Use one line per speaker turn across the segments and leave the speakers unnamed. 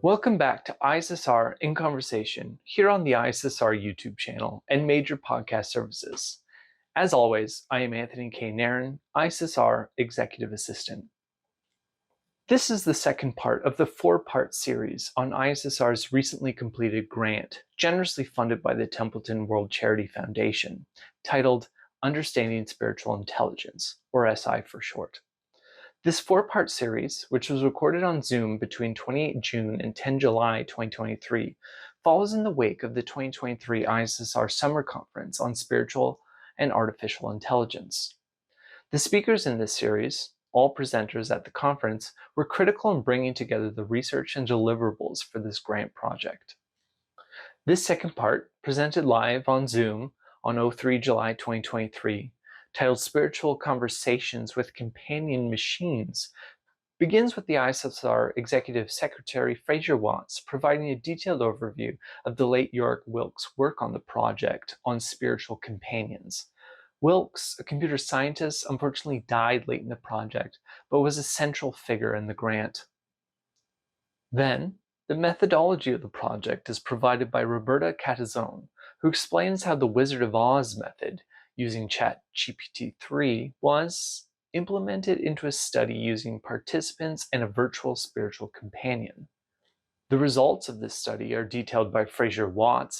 Welcome back to ISSR in Conversation here on the ISSR YouTube channel and major podcast services. As always, I am Anthony K. Nairn, ISSR Executive Assistant. This is the second part of the four-part series on ISSR's recently completed grant, generously funded by the Templeton World Charity Foundation, titled Understanding Spiritual Intelligence, or SI for short. This four-part series, which was recorded on Zoom between 28 June and 10 July 2023, follows in the wake of the 2023 ISSR Summer Conference on Spiritual and Artificial Intelligence. The speakers in this series, all presenters at the conference, were critical in bringing together the research and deliverables for this grant project. This second part, presented live on Zoom on 03 July 2023, titled Spiritual Conversations with Companion Machines, begins with the ISSR Executive Secretary Fraser providing a detailed overview of the late Yorick Wilks' work on the project on spiritual companions. Wilks, a computer scientist, unfortunately died late in the project, but was a central figure in the grant. Then, the methodology of the project is provided by Roberta Catazone, who explains how the Wizard of Oz method using ChatGPT-3 was implemented into a study using participants and a virtual spiritual companion. The results of this study are detailed by Fraser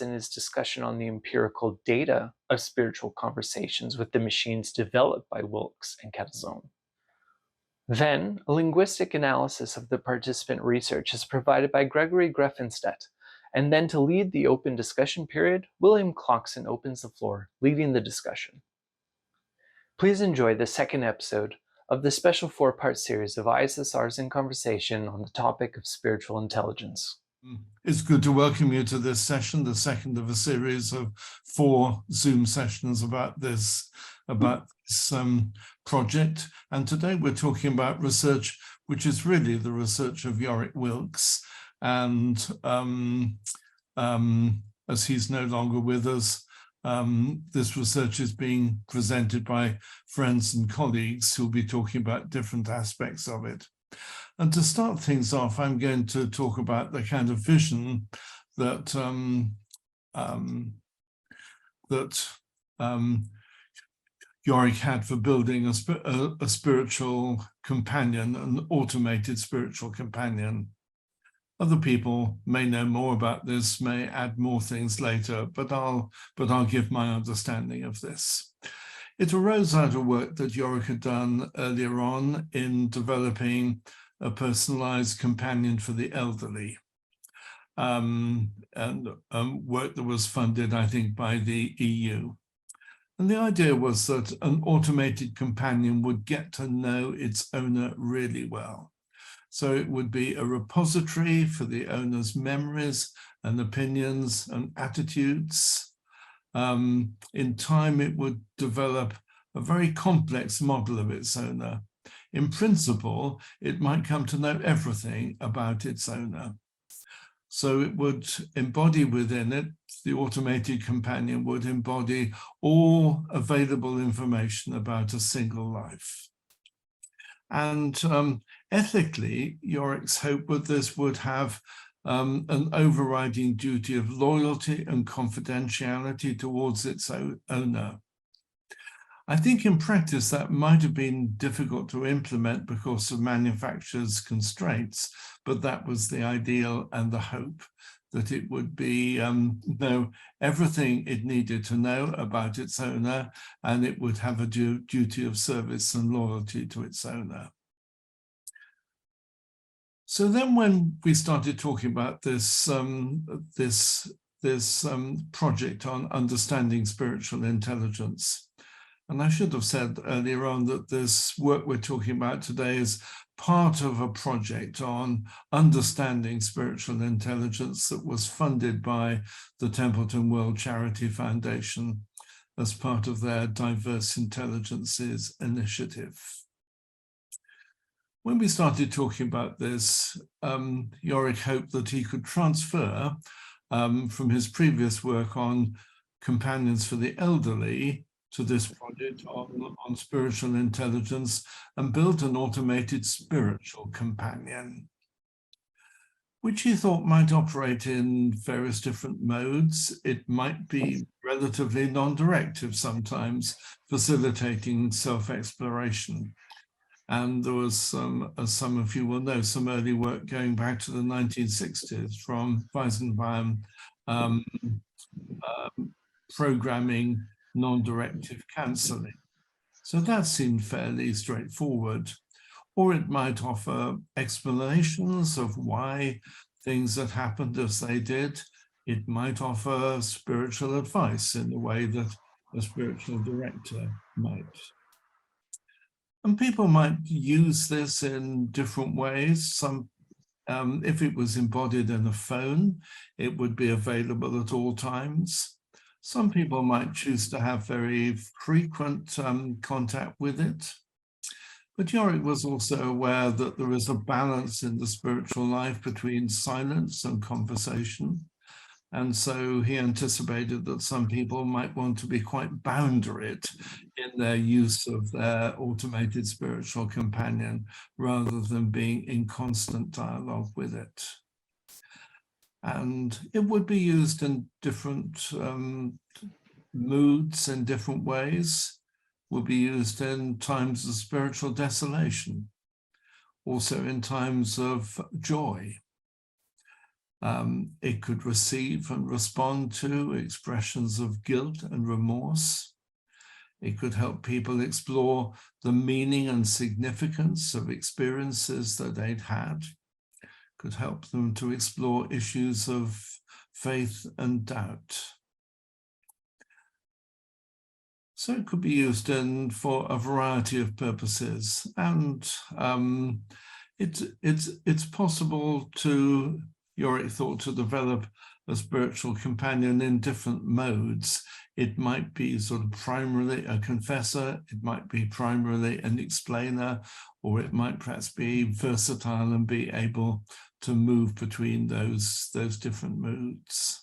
in his discussion on the empirical data of spiritual conversations with the machines developed by Wilks and Catazone. Then, a linguistic analysis of the participant research is provided by Gregory Greffenstedt, and then to lead the open discussion period, William Clarkson opens the floor, leading the discussion. Please enjoy the second episode of the special four-part series of ISSR's in Conversation on the topic of spiritual intelligence.
It's good to welcome you to this session, the second of a series of 4 Zoom sessions about this project. And today we're talking about research, which is really the research of Yorick Wilks. And as he's no longer with us, this research is being presented by friends and colleagues who'll be talking about different aspects of it. And to start things off, I'm going to talk about the kind of vision that Yorick had for building a spiritual companion, an automated spiritual companion. Other people may know more about this, may add more things later, but I'll give my understanding of this. It arose out of work that Yorick had done earlier on in developing a personalized companion for the elderly, and work that was funded, I think, by the EU. And the idea was that an automated companion would get to know its owner really well. So it would be a repository for the owner's memories and opinions and attitudes. In time, it would develop a very complex model of its owner. In principle, it might come to know everything about its owner. So it would embody within it, the automated companion would embody all available information about a single life. And ethically, Yorick's hope with this would have an overriding duty of loyalty and confidentiality towards its owner. I think in practice that might have been difficult to implement because of manufacturers' constraints, but that was the ideal and the hope, that it would be know everything it needed to know about its owner, and it would have a duty of service and loyalty to its owner. So then when we started talking about this, project on understanding spiritual intelligence, and I should have said earlier on that this work we're talking about today is part of a project on understanding spiritual intelligence that was funded by the Templeton World Charity Foundation as part of their Diverse Intelligences initiative. When we started talking about this, Yorick hoped that he could transfer from his previous work on companions for the elderly to this project on spiritual intelligence and build an automated spiritual companion. which he thought might operate in various different modes. It might be relatively non-directive sometimes, facilitating self-exploration. And there was some, as some of you will know, some early work going back to the 1960s from Weizenbaum, programming non-directive counseling. So that seemed fairly straightforward. Or it might offer explanations of why things had happened as they did. It might offer spiritual advice in the way that a spiritual director might. And people might use this in different ways. Some, if it was embodied in a phone, it would be available at all times. Some people might choose to have very frequent contact with it. But Yorick was also aware that there is a balance in the spiritual life between silence and conversation. And so he anticipated that some people might want to be quite boundaried in their use of their automated spiritual companion rather than being in constant dialogue with it. And it would be used in different moods in different ways. Will be used in times of spiritual desolation, also in times of joy. It could receive and respond to expressions of guilt and remorse. It could help people explore the meaning and significance of experiences that they'd had. It could help them to explore issues of faith and doubt. So it could be used for a variety of purposes, and it's possible to, Yorick thought, to develop a spiritual companion in different modes. It might be sort of primarily a confessor, it might be primarily an explainer, or it might perhaps be versatile and be able to move between those different moods.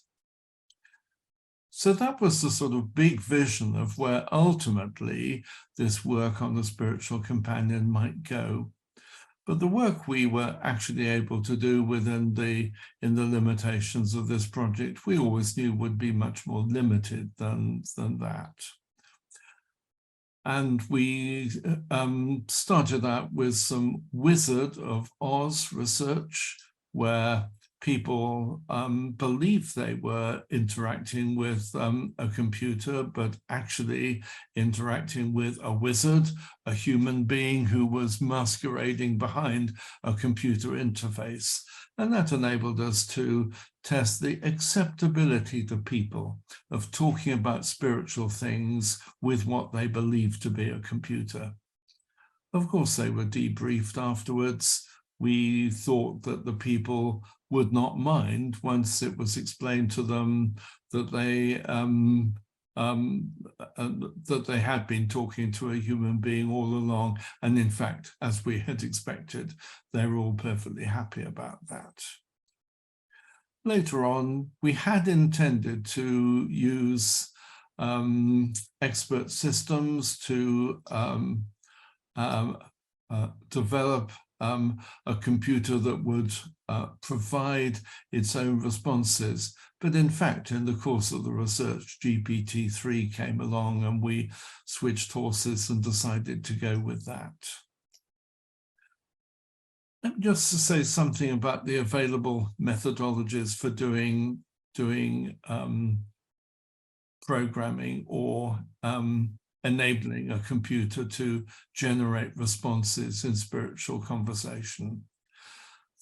So that was the sort of big vision of where ultimately this work on the spiritual companion might go. But the work we were actually able to do in the limitations of this project, we always knew would be much more limited than that. And we started out with some Wizard of Oz research, where people believed they were interacting with a computer, but actually interacting with a wizard, a human being who was masquerading behind a computer interface. And that enabled us to test the acceptability to people of talking about spiritual things with what they believed to be a computer. Of course, they were debriefed afterwards. We thought that the people would not mind once it was explained to them that they had been talking to a human being all along. And in fact, as we had expected, they were all perfectly happy about that. Later on, we had intended to use expert systems to develop a computer that would provide its own responses. But in fact, in the course of the research, GPT-3 came along and we switched horses and decided to go with that. Just to say something about the available methodologies for doing programming or enabling a computer to generate responses in spiritual conversation.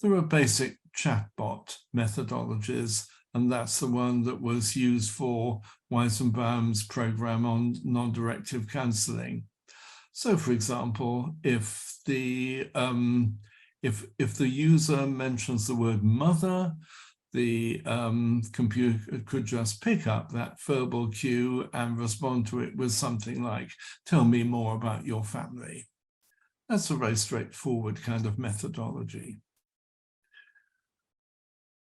There are basic chatbot methodologies, and that's the one that was used for Weizenbaum's program on non-directive counseling. So, for example, if the user mentions the word mother, the computer could just pick up that verbal cue and respond to it with something like, "Tell me more about your family." That's a very straightforward kind of methodology.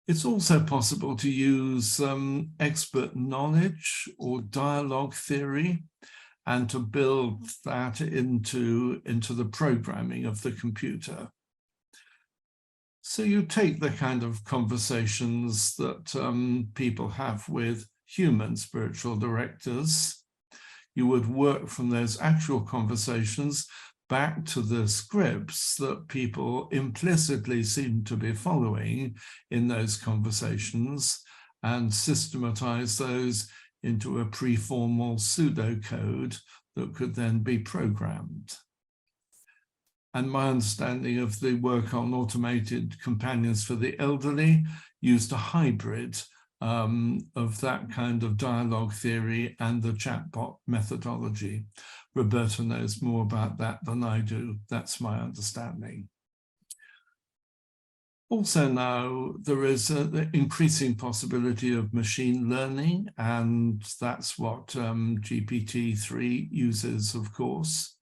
It's also possible to use expert knowledge or dialogue theory and to build that into the programming of the computer. So you take the kind of conversations that people have with human spiritual directors. You would work from those actual conversations back to the scripts that people implicitly seem to be following in those conversations and systematize those into a pre-formal pseudocode that could then be programmed. And my understanding of the work on automated companions for the elderly used a hybrid of that kind of dialogue theory and the chatbot methodology. Roberta knows more about that than I do. That's my understanding. Also now, there is an increasing possibility of machine learning, and that's what GPT-3 uses, of course.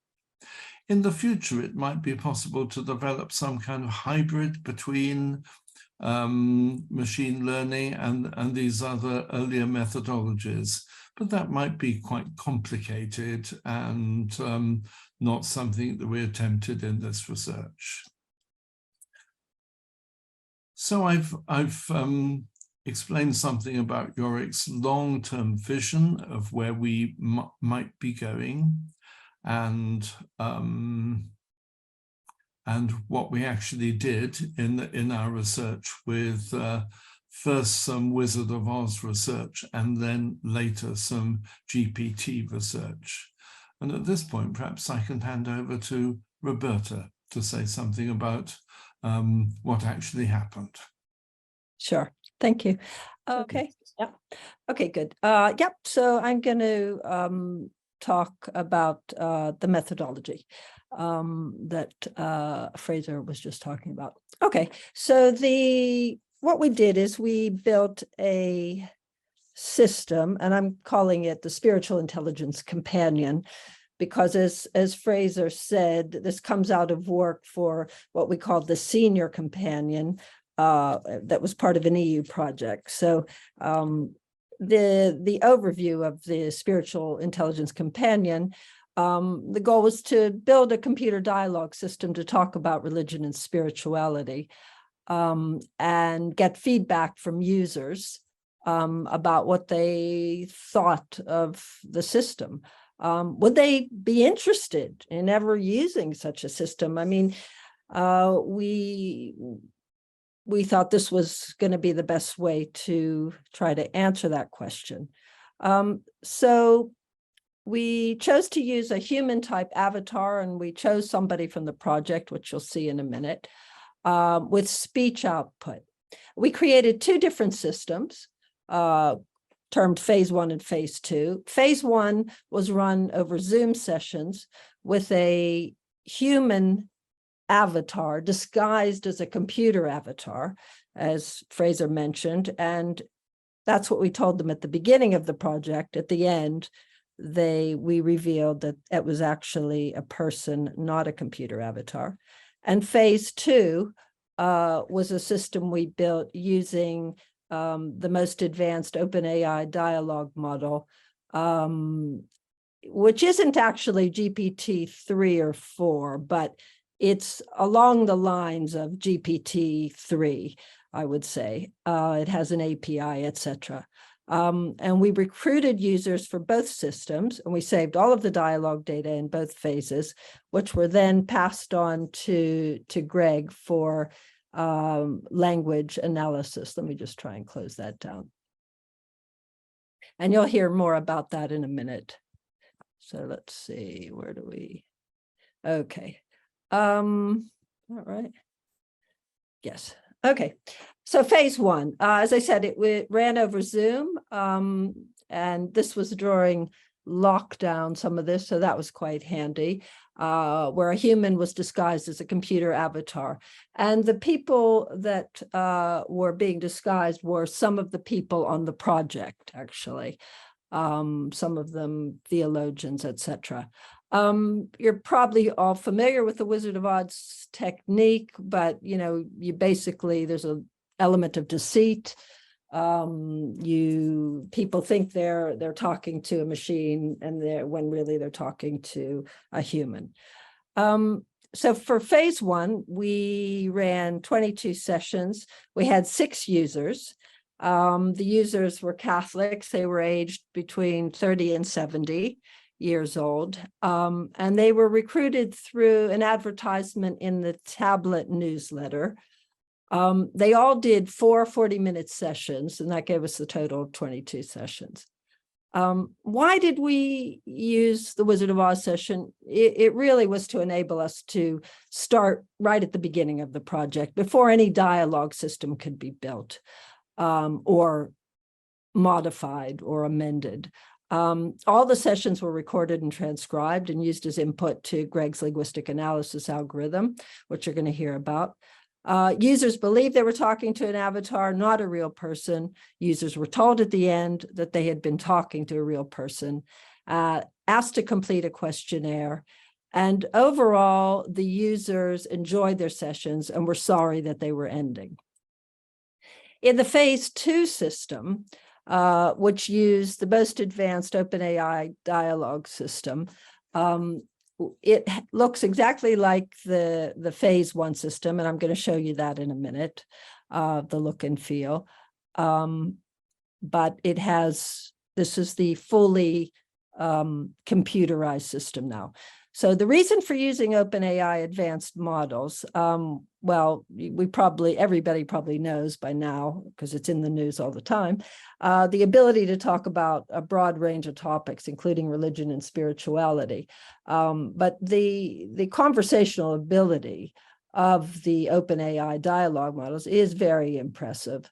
In the future, it might be possible to develop some kind of hybrid between machine learning and these other earlier methodologies, but that might be quite complicated and not something that we attempted in this research. So I've explained something about Yorick's long-term vision of where we might be going, and what we actually did in our research with first some Wizard of Oz research and then later some GPT research. And at this point, perhaps I can hand over to Roberta to say something about what actually happened.
Sure. Thank you. Okay. Yeah. Okay, good. Yep. So I'm going to talk about the methodology that Fraser was just talking about. Okay. So what we did is we built a system, and I'm calling it the Spiritual Intelligence Companion, because as Fraser said, this comes out of work for what we called the Senior Companion that was part of an EU project. So the overview of the Spiritual Intelligence Companion, the goal was to build a computer dialogue system to talk about religion and spirituality, and get feedback from users about what they thought of the system. Would they be interested in ever using such a system? I mean, we thought this was going to be the best way to try to answer that question. So we chose to use a human type avatar, and we chose somebody from the project, which you'll see in a minute, with speech output. We created two different systems, termed phase 1 and phase 2. Phase 1 was run over Zoom sessions with a human avatar disguised as a computer avatar, as Fraser mentioned, and that's what we told them at the beginning of the project. At the end, we revealed that it was actually a person, not a computer avatar. And phase 2 was a system we built using the most advanced OpenAI dialogue model, which isn't actually GPT-3 or 4, but it's along the lines of GPT-3, I would say. It has an API, etc. And we recruited users for both systems, and we saved all of the dialogue data in both phases, which were then passed on to Greg for language analysis. Let me just try and close that down. And you'll hear more about that in a minute. So let's see, where do we? Okay. All right. Yes. Okay. So phase 1, as I said, it ran over Zoom, and this was during lockdown, some of this, so that was quite handy, where a human was disguised as a computer avatar. And the people that were being disguised were some of the people on the project, actually, some of them theologians, etc. You're probably all familiar with the Wizard of Oz technique, but you basically, there's an element of deceit. People think they're talking to a machine, and when really they're talking to a human. So for phase one, we ran 22 sessions. We had 6 users. The users were Catholics. They were aged between 30 and 70 years old. And they were recruited through an advertisement in the tablet newsletter. They all did 4 40-minute sessions, and that gave us a total of 22 sessions. Why did we use the Wizard of Oz session? It really was to enable us to start right at the beginning of the project before any dialogue system could be built or modified or amended. All the sessions were recorded and transcribed and used as input to Greg's linguistic analysis algorithm, which you're going to hear about. Users believed they were talking to an avatar, not a real person. Users were told at the end that they had been talking to a real person, asked to complete a questionnaire. And overall, the users enjoyed their sessions and were sorry that they were ending. In the phase 2 system, which used the most advanced OpenAI dialogue system, it looks exactly like the phase 1 system, and I'm going to show you that in a minute, the look and feel. But it has, this is the fully computerized system now. So the reason for using OpenAI advanced models, well, everybody probably knows by now, because it's in the news all the time, the ability to talk about a broad range of topics, including religion and spirituality. But the conversational ability of the OpenAI dialogue models is very impressive.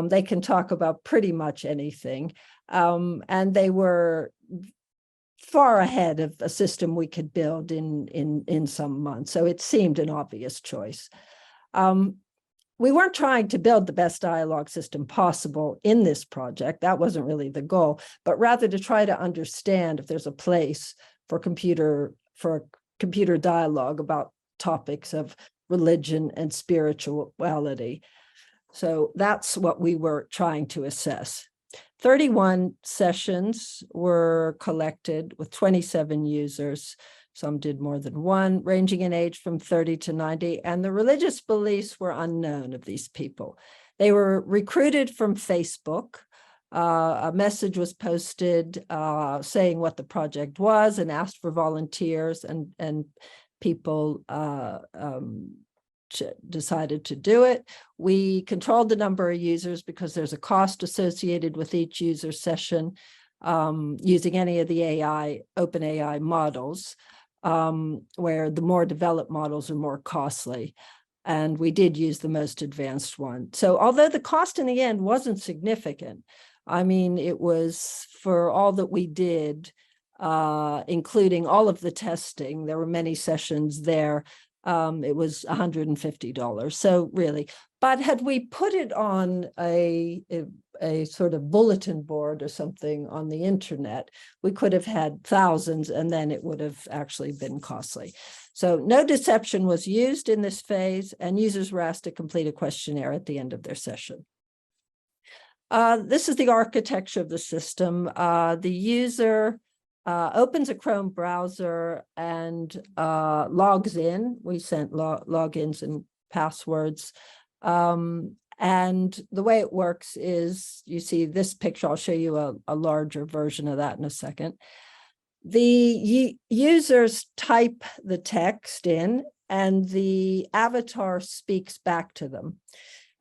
They can talk about pretty much anything, and they were far ahead of a system we could build in some months. So it seemed an obvious choice. We weren't trying to build the best dialogue system possible in this project. That wasn't really the goal, but rather to try to understand if there's a place for computer dialogue about topics of religion and spirituality. So that's what we were trying to assess. 31 sessions were collected with 27 users. Some did more than one, ranging in age from 30 to 90, and the religious beliefs were unknown of these people. They were recruited from Facebook. A message was posted saying what the project was and asked for volunteers, and people decided to do it. We controlled the number of users because there's a cost associated with each user session using any of the OpenAI models, where the more developed models are more costly. And we did use the most advanced one. So although the cost in the end wasn't significant, I mean, it was for all that we did, including all of the testing, there were many sessions there. It was $150. So really, but had we put it on a sort of bulletin board or something on the internet, we could have had thousands, and then it would have actually been costly. So no deception was used in this phase, and users were asked to complete a questionnaire at the end of their session. This is the architecture of the system. The user opens a Chrome browser and logs in. We sent logins and passwords. And the way it works is, you see this picture, I'll show you a larger version of that in a second. The users type the text in, and the avatar speaks back to them.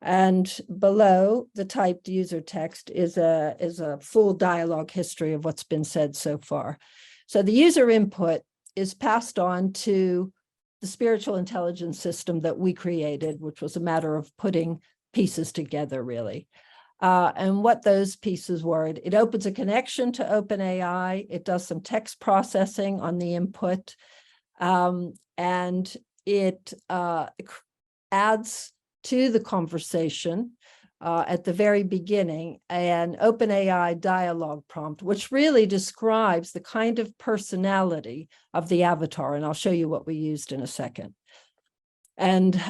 And below the typed user text is a full dialogue history of what's been said so far. So the user input is passed on to the spiritual intelligence system that we created, which was a matter of putting pieces together, really. And what those pieces were, it opens a connection to OpenAI, it does some text processing on the input, and it adds to the conversation at the very beginning an OpenAI dialogue prompt, which really describes the kind of personality of the avatar. And I'll show you what we used in a second. And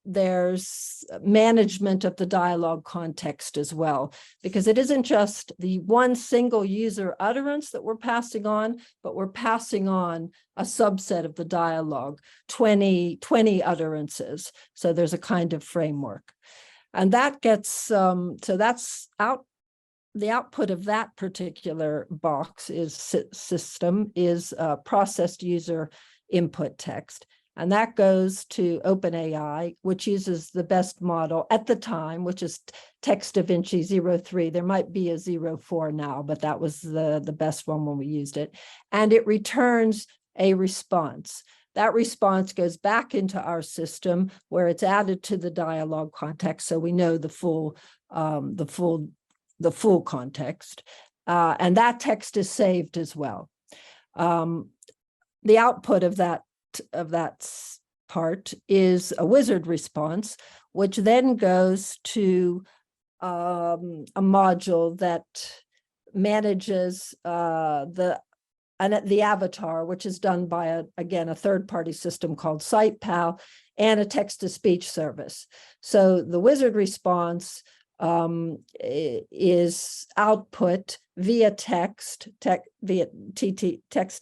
there's management of the dialogue context as well, because it isn't just the one single user utterance that we're passing on, but we're passing on a subset of the dialogue, 20 utterances. So there's a kind of framework. And that gets, so that's out. The output of that particular box is system is processed user input text. And that goes to OpenAI, which uses the best model at the time, which is Text DaVinci 03. There might be a 04 now, but that was the best one when we used it. And it returns a response. That response goes back into our system where it's added to the dialogue context, so we know the full context. And that text is saved as well. The output of that part is a wizard response, which then goes to a module that manages the avatar, which is done by again a third-party system called SitePal, and a text-to-speech service. So the wizard response is output via text to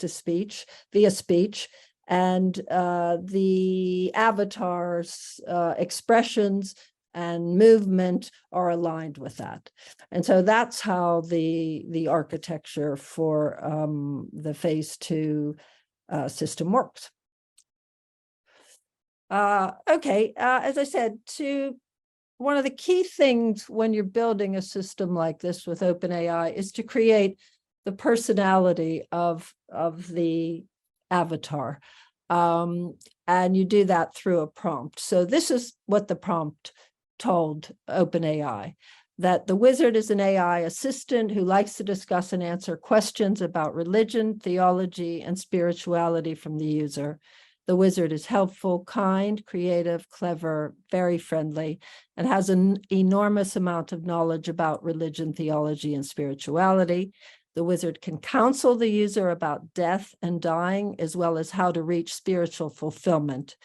speech, via speech, and the avatar's expressions and movement are aligned with that. And so that's how the architecture for the phase 2 system works. Okay, as I said, one of the key things when you're building a system like this with OpenAI is to create the personality of the avatar. And you do that through a prompt. So this is what the prompt told OpenAI, that the wizard is an AI assistant who likes to discuss and answer questions about religion, theology, and spirituality from the user. The wizard is helpful, kind, creative, clever, very friendly, and has an enormous amount of knowledge about religion, theology, and spirituality. The wizard can counsel the user about death and dying, as well as how to reach spiritual fulfillment.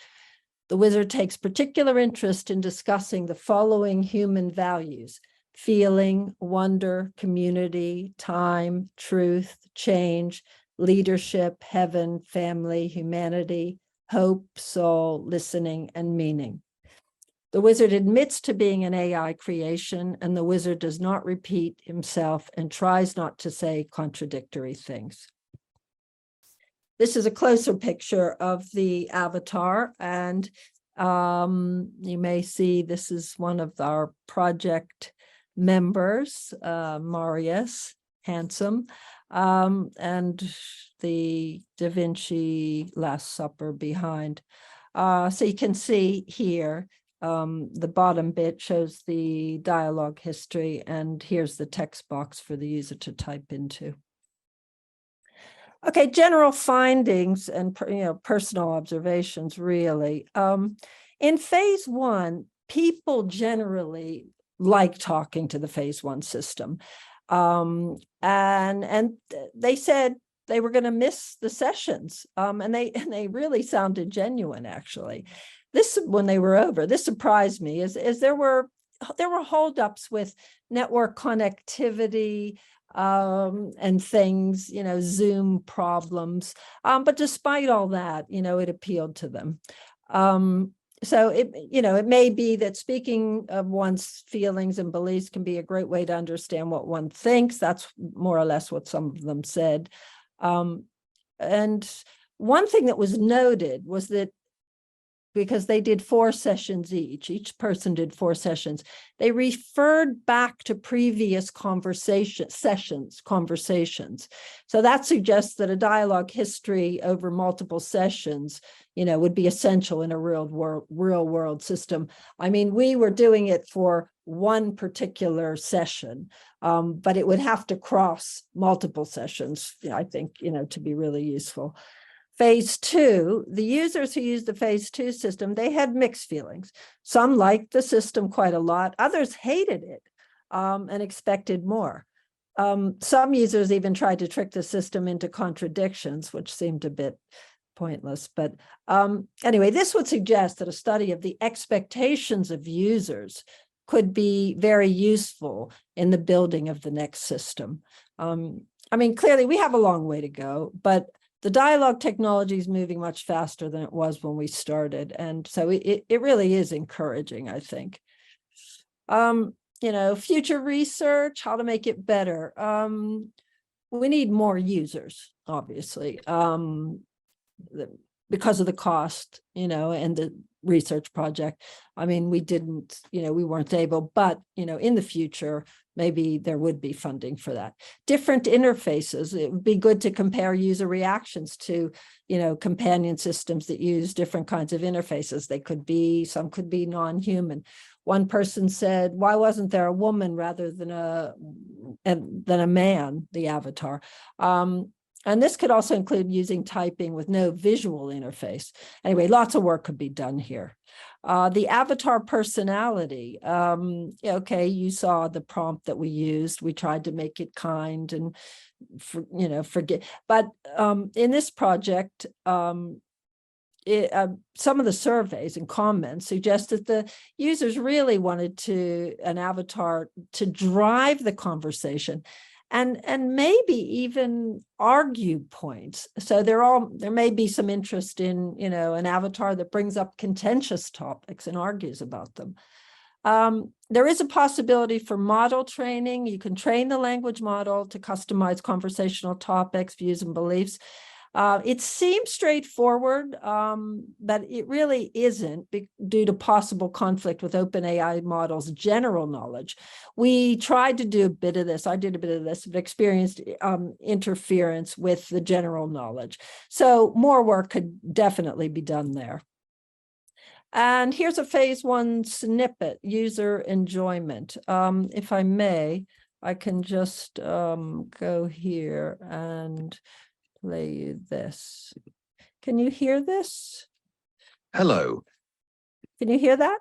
The wizard takes particular interest in discussing the following human values: feeling, wonder, community, time, truth, change, leadership, heaven, family, humanity, hope, soul, listening, and meaning. The wizard admits to being an AI creation, and the wizard does not repeat himself and tries not to say contradictory things. This is a closer picture of the avatar, and you may see this is one of our project members, Marius, handsome, and the Da Vinci Last Supper behind. So you can see here, the bottom bit shows the dialogue history, and here's the text box for the user to type into. Okay, general findings and personal observations, really. In phase 1, people generally like talking to the phase 1 system. And they said they were going to miss the sessions, and they really sounded genuine, actually. This, when they were over, this surprised me, is there were holdups with network connectivity, and things, Zoom problems. But despite all that, it appealed to them. So it may be that speaking of one's feelings and beliefs can be a great way to understand what one thinks. That's more or less what some of them said. And one thing that was noted was that because they did 4 sessions each person did 4 sessions, they referred back to previous conversations. So that suggests that a dialogue history over multiple sessions, would be essential in a real world system. I mean, we were doing it for one particular session, but it would have to cross multiple sessions, I think, to be really useful. Phase 2, the users who used the phase 2 system, they had mixed feelings. Some liked the system quite a lot. Others hated it and expected more. Some users even tried to trick the system into contradictions, which seemed a bit pointless. But anyway, this would suggest that a study of the expectations of users could be very useful in the building of the next system. I mean, clearly we have a long way to go, but the dialogue technology is moving much faster than it was when we started. And so it really is encouraging, I think. You know, future research, how to make it better. We need more users, obviously, because of the cost, you know, and the research project. I mean, we didn't, you know, we weren't able, but, you know, in the future, maybe there would be funding for that. Different interfaces. It would be good to compare user reactions to, you know, companion systems that use different kinds of interfaces. They could be, some could be non-human. One person said, why wasn't there a woman rather than a man, the avatar? And this could also include using typing with no visual interface. Anyway, lots of work could be done here. The avatar personality. Okay, you saw the prompt that we used. We tried to make it kind and, you know, forget. But in this project, some of the surveys and comments suggest that the users really wanted an avatar to drive the conversation and maybe even argue points. So there may be some interest in, you know, an avatar that brings up contentious topics and argues about them. There is a possibility for model training. You can train the language model to customize conversational topics, views, and beliefs. It seems straightforward, but it really isn't due to possible conflict with OpenAI models' general knowledge. We tried to do a bit of this. I did a bit of this, but experienced interference with the general knowledge. So more work could definitely be done there. And here's a phase 1 snippet, user enjoyment. If I may, I can just go here and play you this. Can you hear this?
Hello.
Can you hear that?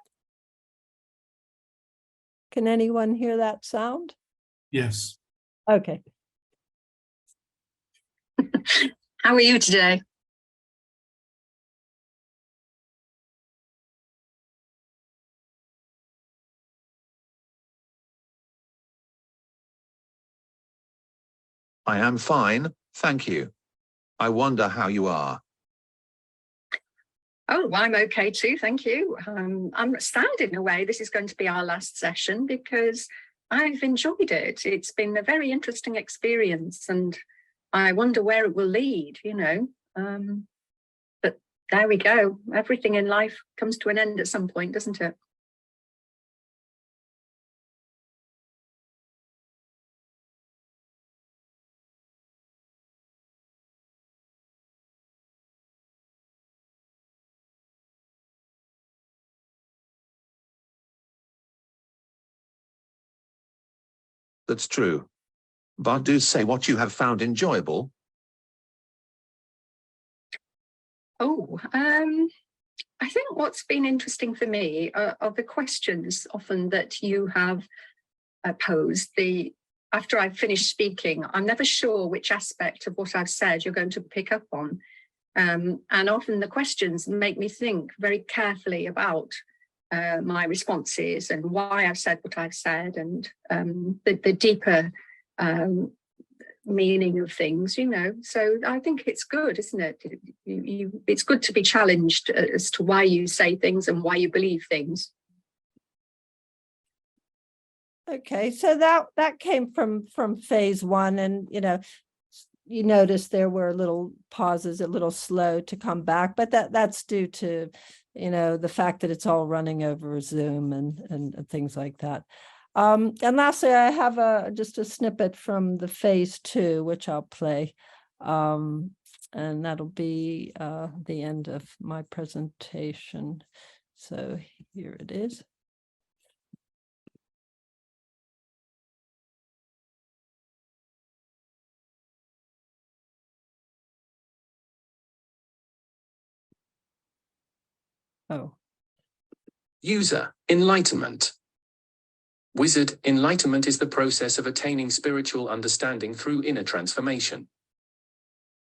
Can anyone hear that sound?
Yes.
Okay.
How are you today?
I am fine, thank you. I wonder how you are.
Oh, I'm okay too, thank you. I'm sad in a way this is going to be our last session because I've enjoyed it. It's been a very interesting experience and I wonder where it will lead, you know. But there we go. Everything in life comes to an end at some point, doesn't it?
That's true. But do say what you have found enjoyable.
Oh, I think what's been interesting for me are the questions often that you have posed. After I've finished speaking, I'm never sure which aspect of what I've said you're going to pick up on. And often the questions make me think very carefully about my responses and why I've said what I've said and the deeper meaning of things, you know. So I think it's good, isn't it? It's good to be challenged as to why you say things and why you believe things.
Okay, so that came from phase 1, and you know, you notice there were little pauses, a little slow to come back, but that's due to, you know, the fact that it's all running over Zoom and things like that. And lastly, I have just a snippet from the phase 2, which I'll play, and that'll be the end of my presentation. So here it is. Oh.
User enlightenment. Wizard enlightenment is the process of attaining spiritual understanding through inner transformation.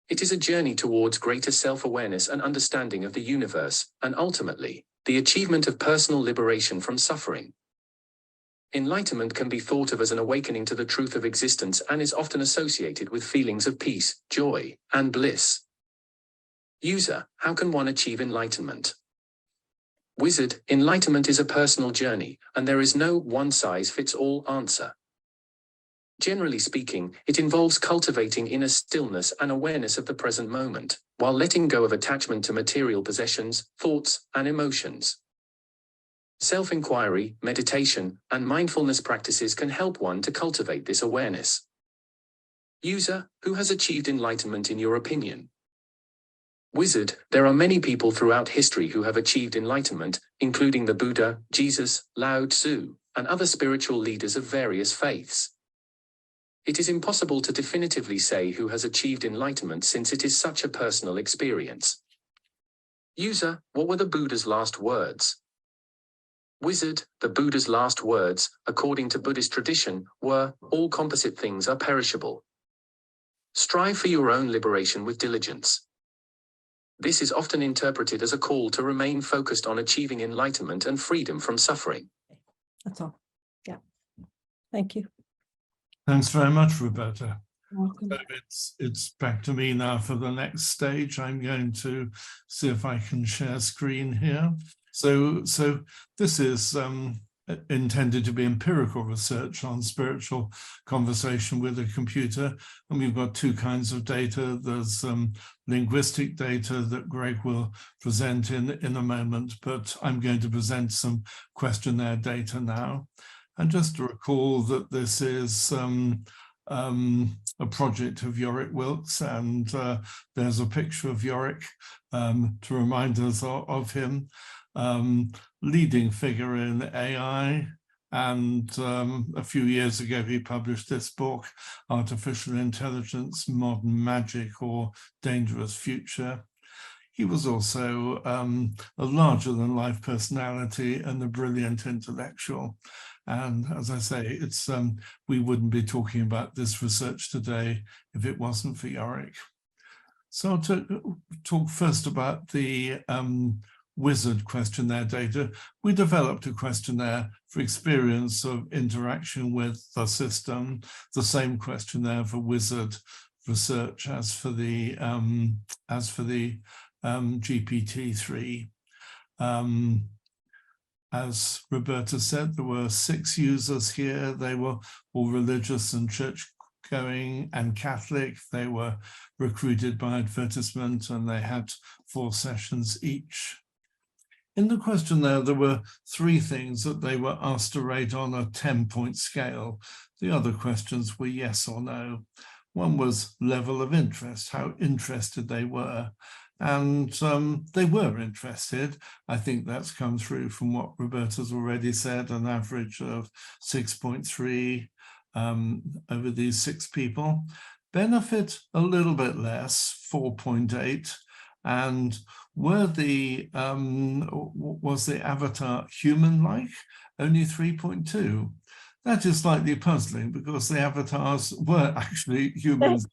It is a journey towards greater self-awareness and understanding of the universe, and ultimately, the achievement of personal liberation from suffering. Enlightenment can be thought of as an awakening to the truth of existence and is often associated with feelings of peace, joy, and bliss. User, how can one achieve enlightenment? Wizard, enlightenment is a personal journey, and there is no one-size-fits-all answer. Generally speaking, it involves cultivating inner stillness and awareness of the present moment, while letting go of attachment to material possessions, thoughts, and emotions. Self-inquiry, meditation, and mindfulness practices can help one to cultivate this awareness. User, who has achieved enlightenment in your opinion? Wizard, there are many people throughout history who have achieved enlightenment, including the Buddha, Jesus, Lao Tzu, and other spiritual leaders of various faiths. It is impossible to definitively say who has achieved enlightenment since it is such a personal experience. User, what were the Buddha's last words? Wizard, the Buddha's last words, according to Buddhist tradition, were, "All composite things are perishable. Strive for your own liberation with diligence." This is often interpreted as a call to remain focused on achieving enlightenment and freedom from suffering.
That's all. Yeah. Thank you.
Thanks very much, Roberta.
Welcome.
So it's back to me now for the next stage. I'm going to see if I can share screen here. So this is intended to be empirical research on spiritual conversation with a computer. And we've got two kinds of data. There's linguistic data that Greg will present in a moment, but I'm going to present some questionnaire data now. And just to recall that this is a project of Yorick Wilks, and there's a picture of Yorick to remind us of him. Leading figure in AI, and a few years ago he published this book, Artificial Intelligence, Modern Magic or Dangerous Future. He was also a larger-than-life personality and a brilliant intellectual. And as I say, it's we wouldn't be talking about this research today if it wasn't for Yorick. So I'll talk first about the Wizard questionnaire data. We developed a questionnaire for experience of interaction with the system, the same questionnaire for Wizard research as for the GPT-3. As Roberta said, there were 6 users here. They were all religious and church-going and Catholic. They were recruited by advertisement, and they had 4 sessions each. In the questionnaire, there were 3 things that they were asked to rate on a 10-point scale. The other questions were yes or no. One was level of interest, how interested they were. And they were interested. I think that's come through from what Roberta's already said, an average of 6.3 over these 6 people. Benefit a little bit less, 4.8. And was the avatar human-like? Only 3.2. That is slightly puzzling because the avatars were actually humans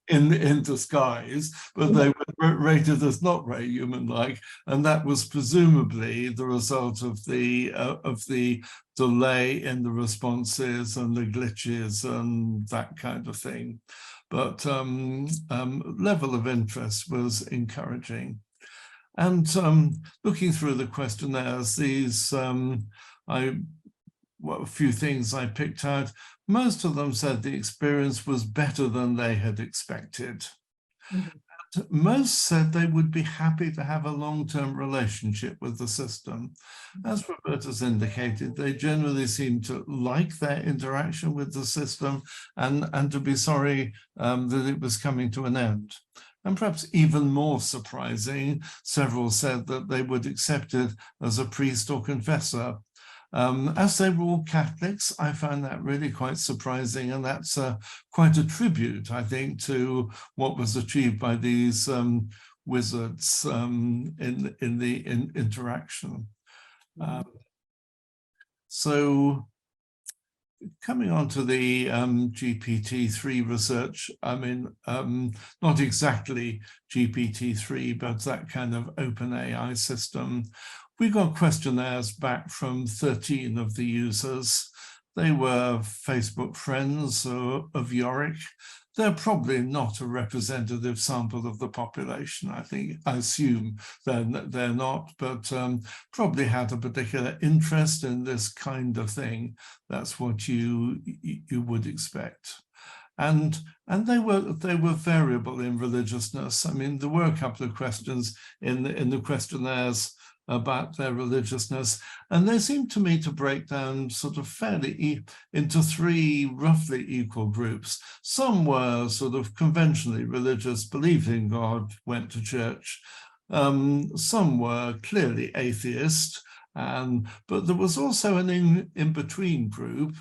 in disguise, but they were rated as not very human-like, and that was presumably the result of the delay in the responses and the glitches and that kind of thing. But level of interest was encouraging. And looking through the questionnaires, these a few things I picked out. Most of them said the experience was better than they had expected. Mm-hmm. Most said they would be happy to have a long-term relationship with the system. As Roberta's indicated, they generally seem to like their interaction with the system and to be sorry that it was coming to an end. And perhaps even more surprising, several said that they would accept it as a priest or confessor. As they were all Catholics, I found that really quite surprising, and that's quite a tribute, I think, to what was achieved by these wizards in the interaction. So coming on to the GPT-3 research, I mean, not exactly GPT-3, but that kind of open AI system. We got questionnaires back from 13 of the users. They were Facebook friends of Yorick. They're probably not a representative sample of the population. I assume they're not, but probably had a particular interest in this kind of thing. That's what you would expect. And they were variable in religiousness. I mean, there were a couple of questions in the questionnaires about their religiousness, and they seem to me to break down sort of fairly into three roughly equal groups. Some were sort of conventionally religious, believed in God, went to church. Some were clearly atheist, but there was also an in-between group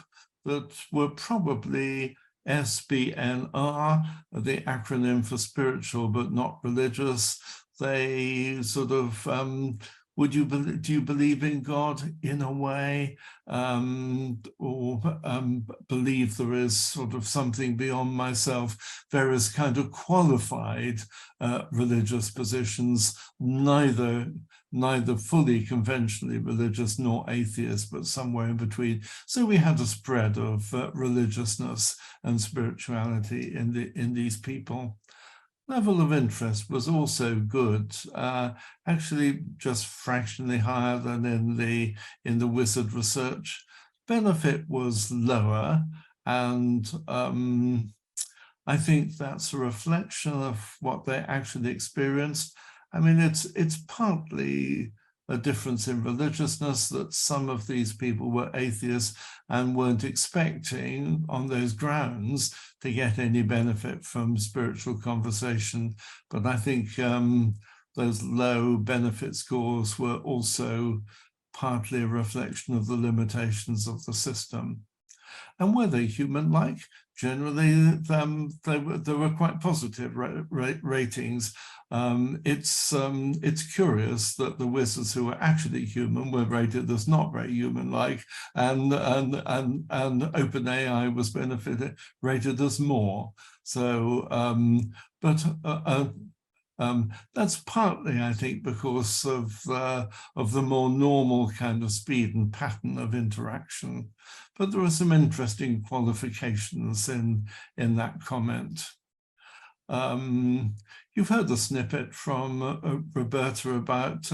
that were probably SBNR, the acronym for spiritual but not religious. They sort of do you believe in God in a way, or believe there is sort of something beyond myself? Various kind of qualified religious positions, neither fully conventionally religious nor atheist, but somewhere in between. So we had a spread of religiousness and spirituality in these people. Level of interest was also good, actually just fractionally higher than in the Wizard research. Benefit was lower, and I think that's a reflection of what they actually experienced. I mean, it's partly a difference in religiousness, that some of these people were atheists and weren't expecting on those grounds to get any benefit from spiritual conversation. But I think those low benefit scores were also partly a reflection of the limitations of the system. And were they human-like? Generally, they were quite positive ratings. It's curious that the wizards who were actually human were rated as not very human-like, and OpenAI was rated as more. So, that's partly, I think, because of the more normal kind of speed and pattern of interaction. But there are some interesting qualifications in that comment. You've heard the snippet from Roberta about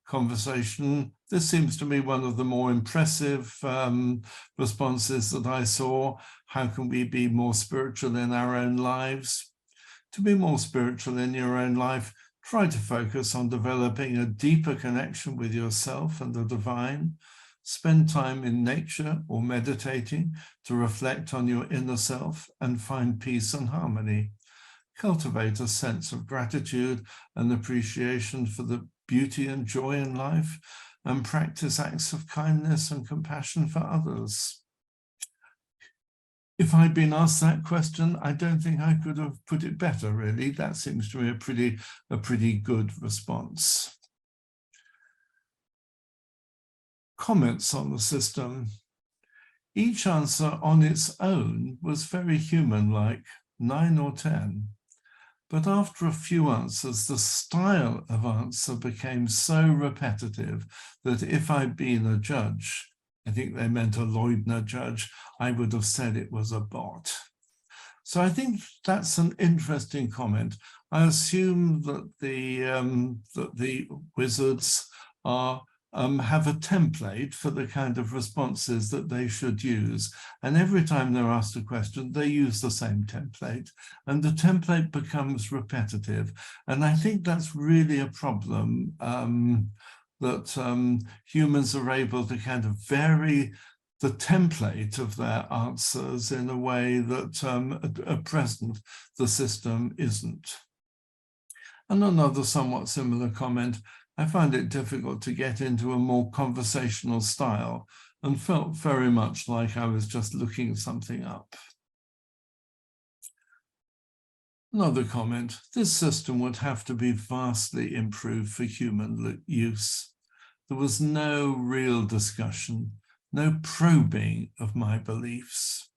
conversation. This seems to me one of the more impressive responses that I saw. How can we be more spiritual in our own lives? To be more spiritual in your own life, try to focus on developing a deeper connection with yourself and the divine. Spend time in nature or meditating to reflect on your inner self and find peace and harmony. Cultivate a sense of gratitude and appreciation for the beauty and joy in life, and practice acts of kindness and compassion for others. If I'd been asked that question, I don't think I could have put it better, really. That seems to me a pretty good response. Comments on the system. Each answer on its own was very human-like, 9 or 10. But after a few answers, the style of answer became so repetitive that if I'd been a judge, I think they meant a Leubner judge, I would have said it was a bot. So I think that's an interesting comment. I assume that the wizards have a template for the kind of responses that they should use. And every time they're asked a question, they use the same template, and the template becomes repetitive. And I think that's really a problem, that humans are able to kind of vary the template of their answers in a way that at present the system isn't. And another somewhat similar comment, I find it difficult to get into a more conversational style and felt very much like I was just looking something up. Another comment, this system would have to be vastly improved for human use. There was no real discussion, no probing of my beliefs.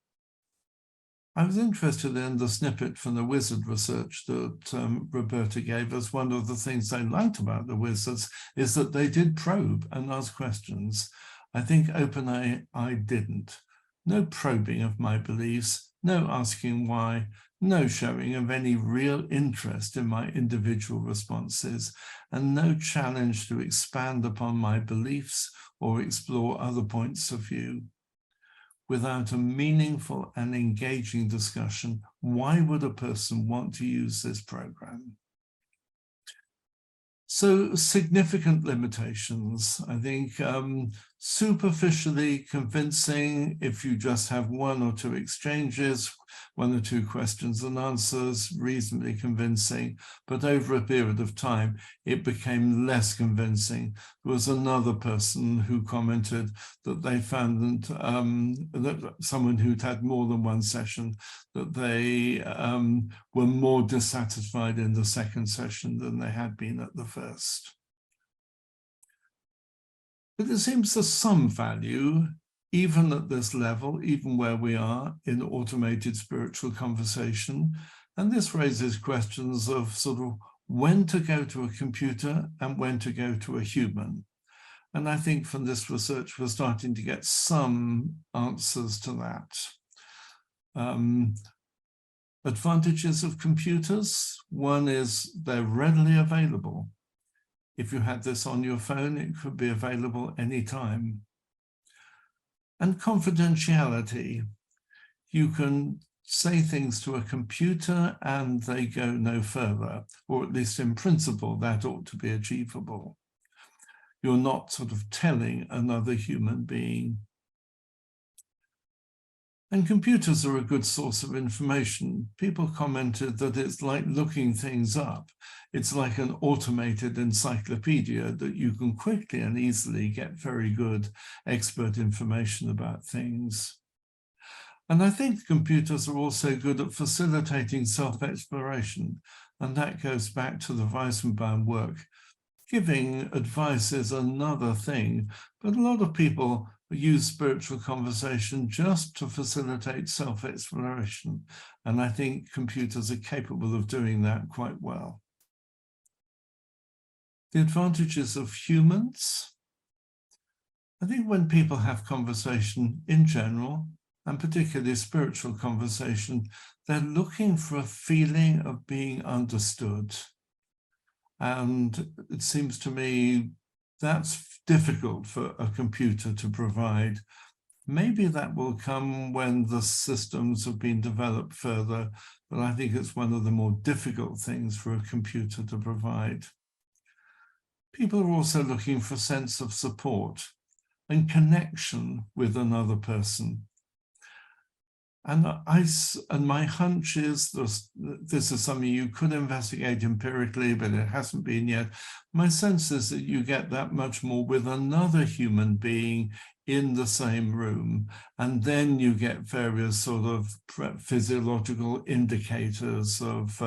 I was interested in the snippet from the wizard research that Roberta gave us. One of the things I liked about the wizards is that they did probe and ask questions. I think OpenAI didn't. No probing of my beliefs, no asking why, no showing of any real interest in my individual responses, and no challenge to expand upon my beliefs or explore other points of view. Without a meaningful and engaging discussion, why would a person want to use this program? So significant limitations, I think, superficially convincing if you just have one or two exchanges, one or two questions and answers, reasonably convincing, but over a period of time, it became less convincing. There was another person who commented that they found that someone who'd had more than one session, that they were more dissatisfied in the second session than they had been at the first. But it seems there's some value, even at this level, even where we are in automated spiritual conversation. And this raises questions of sort of when to go to a computer and when to go to a human. And I think from this research, we're starting to get some answers to that. Advantages of computers. One is they're readily available. If you had this on your phone, it could be available anytime. And confidentiality. You can say things to a computer and they go no further, or at least in principle, that ought to be achievable. You're not sort of telling another human being. And computers are a good source of information. People commented that it's like looking things up. It's like an automated encyclopedia that you can quickly and easily get very good expert information about things. And I think computers are also good at facilitating self-exploration. And that goes back to the Weissenbaum work. Giving advice is another thing, but a lot of people use spiritual conversation just to facilitate self-exploration. And I think computers are capable of doing that quite well. The advantages of humans. I think when people have conversation in general, and particularly spiritual conversation, they're looking for a feeling of being understood. And it seems to me that's difficult for a computer to provide. Maybe that will come when the systems have been developed further, but I think it's one of the more difficult things for a computer to provide. People are also looking for a sense of support and connection with another person. And my hunch is this is something you could investigate empirically, but it hasn't been yet. My sense is that you get that much more with another human being in the same room, and then you get various sort of physiological indicators of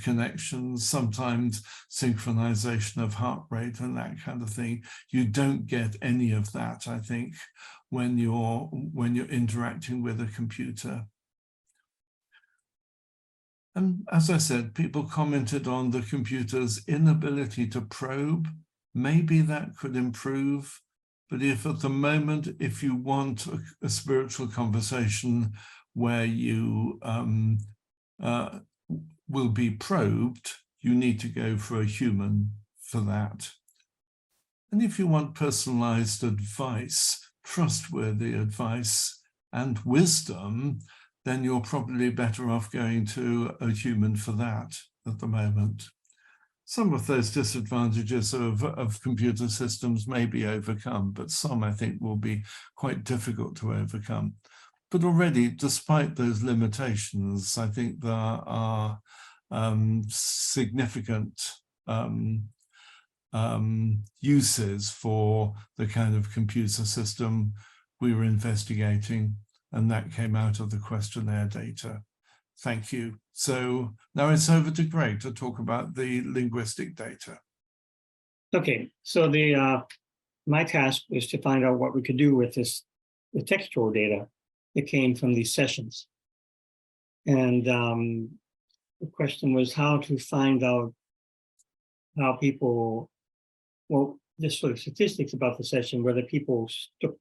connections, sometimes synchronization of heart rate and that kind of thing. You don't get any of that, I think, when you're interacting with a computer. And as I said, people commented on the computer's inability to probe. Maybe that could improve. But if at the moment, if you want a spiritual conversation where you will be probed, you need to go for a human for that. And if you want personalized advice, trustworthy advice and wisdom, then you're probably better off going to a human for that at the moment. Some of those disadvantages of computer systems may be overcome, but some I think will be quite difficult to overcome. But already, despite those limitations, I think there are significant uses for the kind of computer system we were investigating, and that came out of the questionnaire data. Thank you. So now it's over to Greg to talk about the linguistic data.
Okay, so my task was to find out what we could do with this the textual data that came from these sessions. And the question was how to find out how people, well, just sort of statistics about the session, whether people stuck,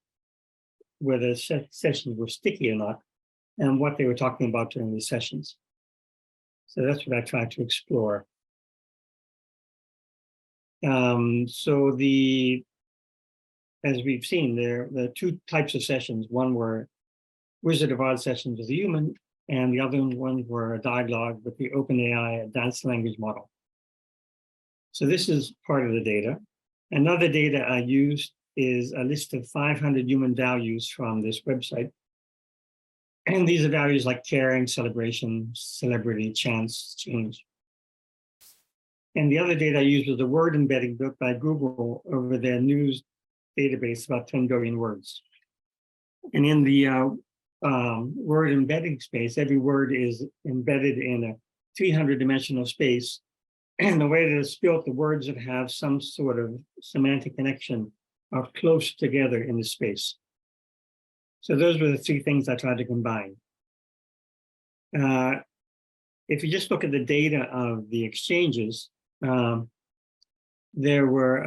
whether sessions were sticky or not, and what they were talking about during the sessions. So that's what I tried to explore. So as we've seen, there are two types of sessions. One were Wizard of Oz sessions with a human, and the other ones were a dialogue with the OpenAI advanced language model. So this is part of the data. Another data I used is a list of 500 human values from this website. And these are values like caring, celebration, celebrity, chance, change. And the other data I used was a word embedding built by Google over their news database, about 10 billion words. And in the word embedding space, every word is embedded in a 300-dimensional space. And the way that it's built, the words that have some sort of semantic connection are close together in the space. So those were the three things I tried to combine. If you just look at the data of the exchanges, there were,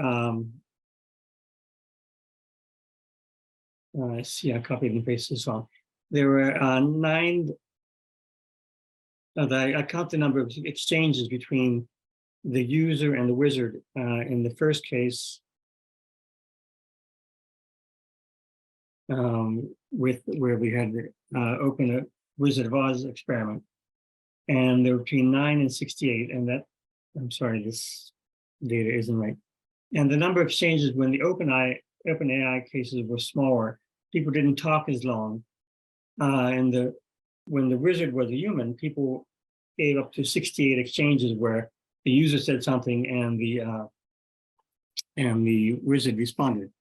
I copied and pasted this on. There were 9, I count the number of exchanges between the user and the wizard. In the first case, where we had open a Wizard of Oz experiment, and there were between 9 and 68, and that, I'm sorry, this data isn't right. And the number of exchanges when the OpenAI cases were smaller, people didn't talk as long, and when the wizard was a human, people gave up to 68 exchanges where the user said something and the wizard responded.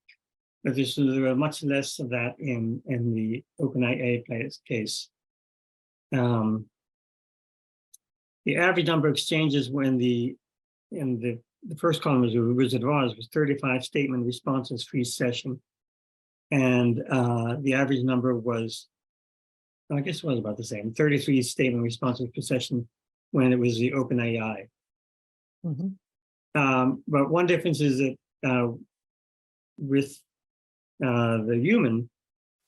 But there were much less of that in the OpenAI case. The average number of exchanges when in the first column was the Wizard of Oz was 35 statement responses for each session, and the average number was, I guess it was about the same, 33 statement responses per session when it was the OpenAI. Mm-hmm. But one difference is that with the human,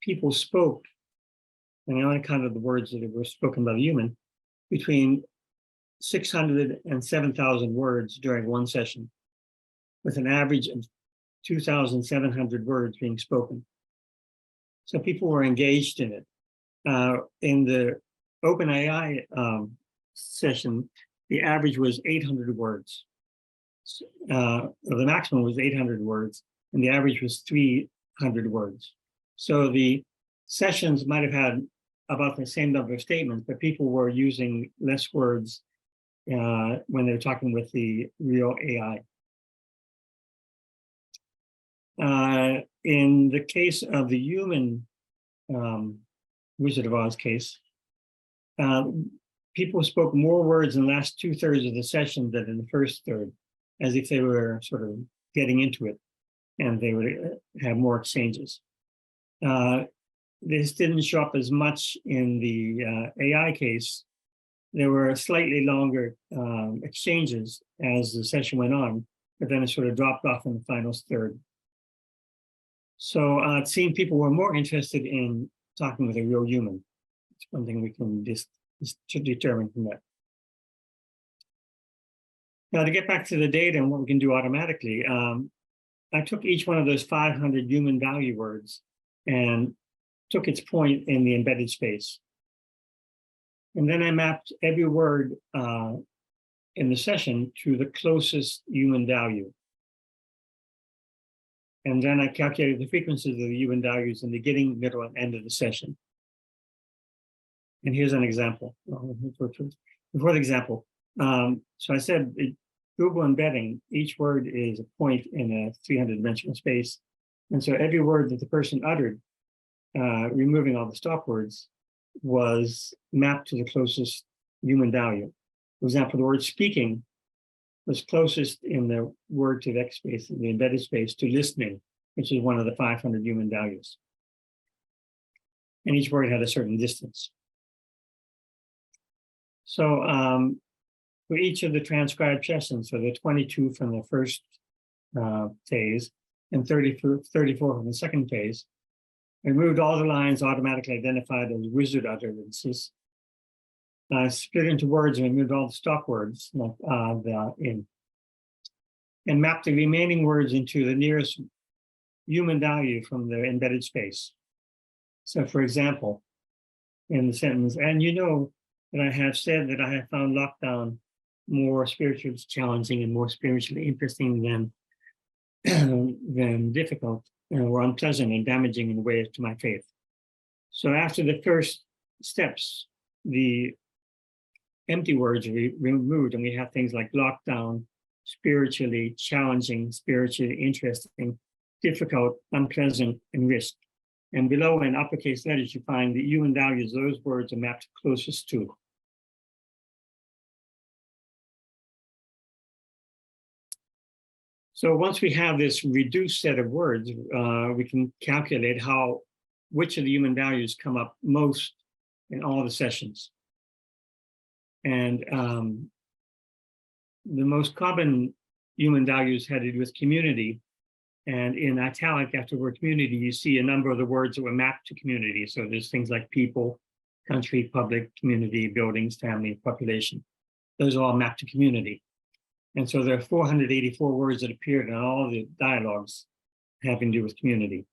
people spoke, and I only counted the words that were spoken by the human, between 600 and 7,000 words during one session, with an average of 2,700 words being spoken. So people were engaged in it. In the OpenAI session, the average was 800 words. The maximum was 800 words, and the average was 300 words. So the sessions might have had about the same number of statements, but people were using less words when they were talking with the real AI. In the case of the human Wizard of Oz case, people spoke more words in the last 2/3 of the session than in the first third, as if they were sort of getting into it and they would have more exchanges. This didn't show up as much in the AI case. There were slightly longer exchanges as the session went on, but then it sort of dropped off in the final third. So it seemed people were more interested in talking with a real human. It's one thing we can just determine from that. Now, to get back to the data and what we can do automatically, I took each one of those 500 human value words and took its point in the embedded space. And then I mapped every word in the session to the closest human value. And then I calculated the frequencies of the human values in the beginning, middle, and end of the session. And here's an example. Before the example, so I said Google embedding, each word is a point in a 300-dimensional space. And so every word that the person uttered, removing all the stop words, was mapped to the closest human value. For example, the word speaking was closest in the word to X space, in the embedded space, to listening, which is one of the 500 human values. and each word had a certain distance. So for each of the transcribed sessions, so the 22 from the first phase and 34 from the second phase, I removed all the lines automatically identified as wizard utterances. I split into words and removed all the stock words and mapped the remaining words into the nearest human value from the embedded space. So for example, in the sentence, and you know that I have said that I have found lockdown more spiritually challenging and more spiritually interesting than difficult or unpleasant and damaging in ways to my faith. So after the first steps, the empty words are removed, and we have things like lockdown, spiritually challenging, spiritually interesting, difficult, unpleasant, and risk. And below in uppercase letters, you find the human values those words are mapped closest to. So once we have this reduced set of words, we can calculate which of the human values come up most in all the sessions. And the most common human values had to do with community. And in italic after the word community, you see a number of the words that were mapped to community. So there's things like people, country, public, community, buildings, family, population. Those are all mapped to community. And so there are 484 words that appeared in all the dialogues having to do with community.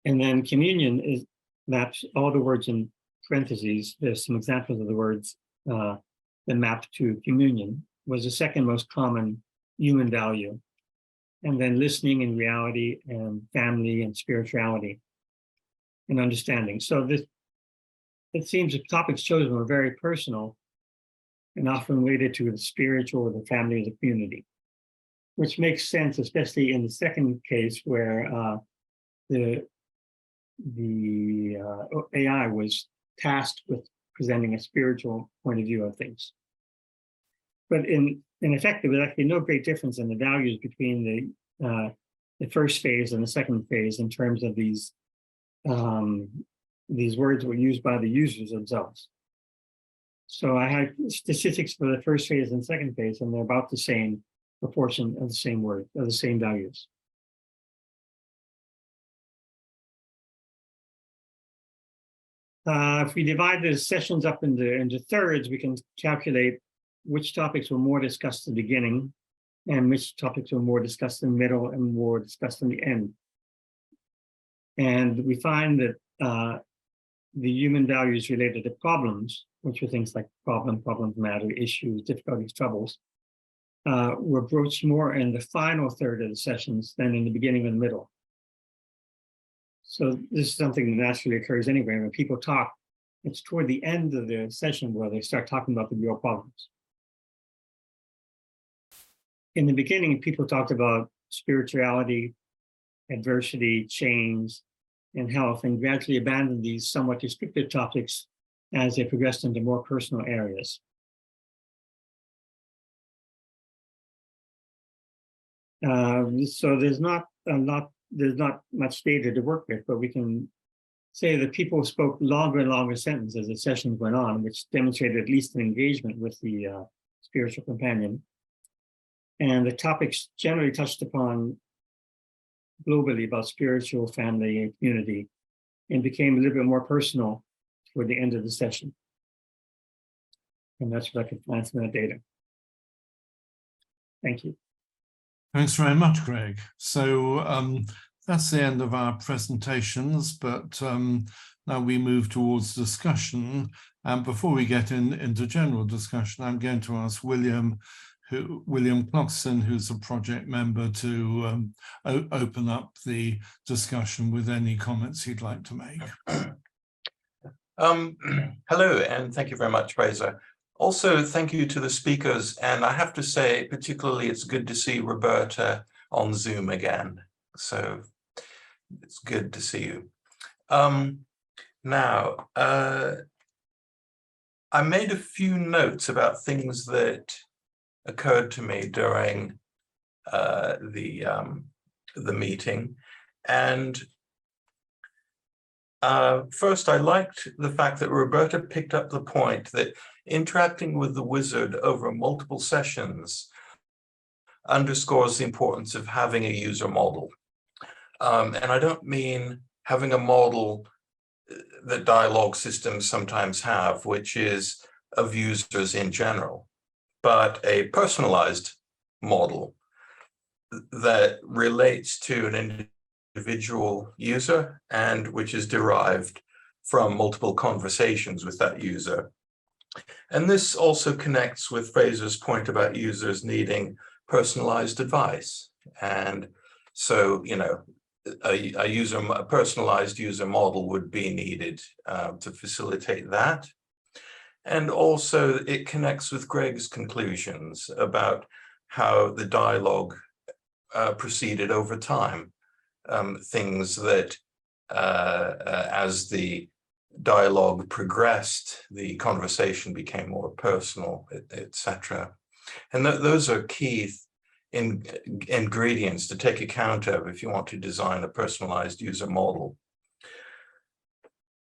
And then communion maps all the words in parentheses. There's some examples of the words that map to communion, was the second most common human value. And then listening and reality and family and spirituality and understanding. So it seems the topics chosen were very personal and often related to the spiritual or the family or the community, which makes sense, especially in the second case where the AI was tasked with presenting a spiritual point of view of things. But in effect, there was actually no great difference in the values between the first phase and the second phase in terms of these words were used by the users themselves. So I had statistics for the first phase and second phase, and they're about the same proportion of the same word, of the same values. If we divide the sessions up into thirds, we can calculate which topics were more discussed at the beginning and which topics were more discussed in the middle and more discussed in the end. And we find that the human values related to problems, which were things like problems matter, issues, difficulties, troubles, were broached more in the final third of the sessions than in the beginning and the middle. So this is something that naturally occurs anyway. When people talk, it's toward the end of the session where they start talking about the real problems. In the beginning, people talked about spirituality, adversity, change, and health, and gradually abandoned these somewhat descriptive topics as they progressed into more personal areas. So there's not much data to work with, but we can say that people spoke longer and longer sentences as the sessions went on, which demonstrated at least an engagement with the spiritual companion. And the topics generally touched upon globally about spiritual, family, and community, and became a little bit more personal toward the end of the session. And that's what I could find from that data. Thank you.
Thanks very much, Greg. So that's the end of our presentations, but now we move towards discussion. And before we get into general discussion, I'm going to ask William Clarkson, who's a project member, to open up the discussion with any comments he'd like to make.
Hello, and thank you very much, Fraser. Also, thank you to the speakers, and I have to say, particularly, it's good to see Roberta on Zoom again. So it's good to see you. Now, I made a few notes about things that occurred to me during the meeting, and First, I liked the fact that Roberta picked up the point that interacting with the wizard over multiple sessions underscores the importance of having a user model. And I don't mean having a model that dialogue systems sometimes have, which is of users in general, but a personalized model that relates to an individual user and which is derived from multiple conversations with that user. And this also connects with Fraser's point about users needing personalized advice. And so, you know, a personalized user model would be needed to facilitate that. And also it connects with Greg's conclusions about how the dialogue proceeded over time. Things that as the dialogue progressed, the conversation became more personal, etc. And those are key ingredients to take account of if you want to design a personalized user model.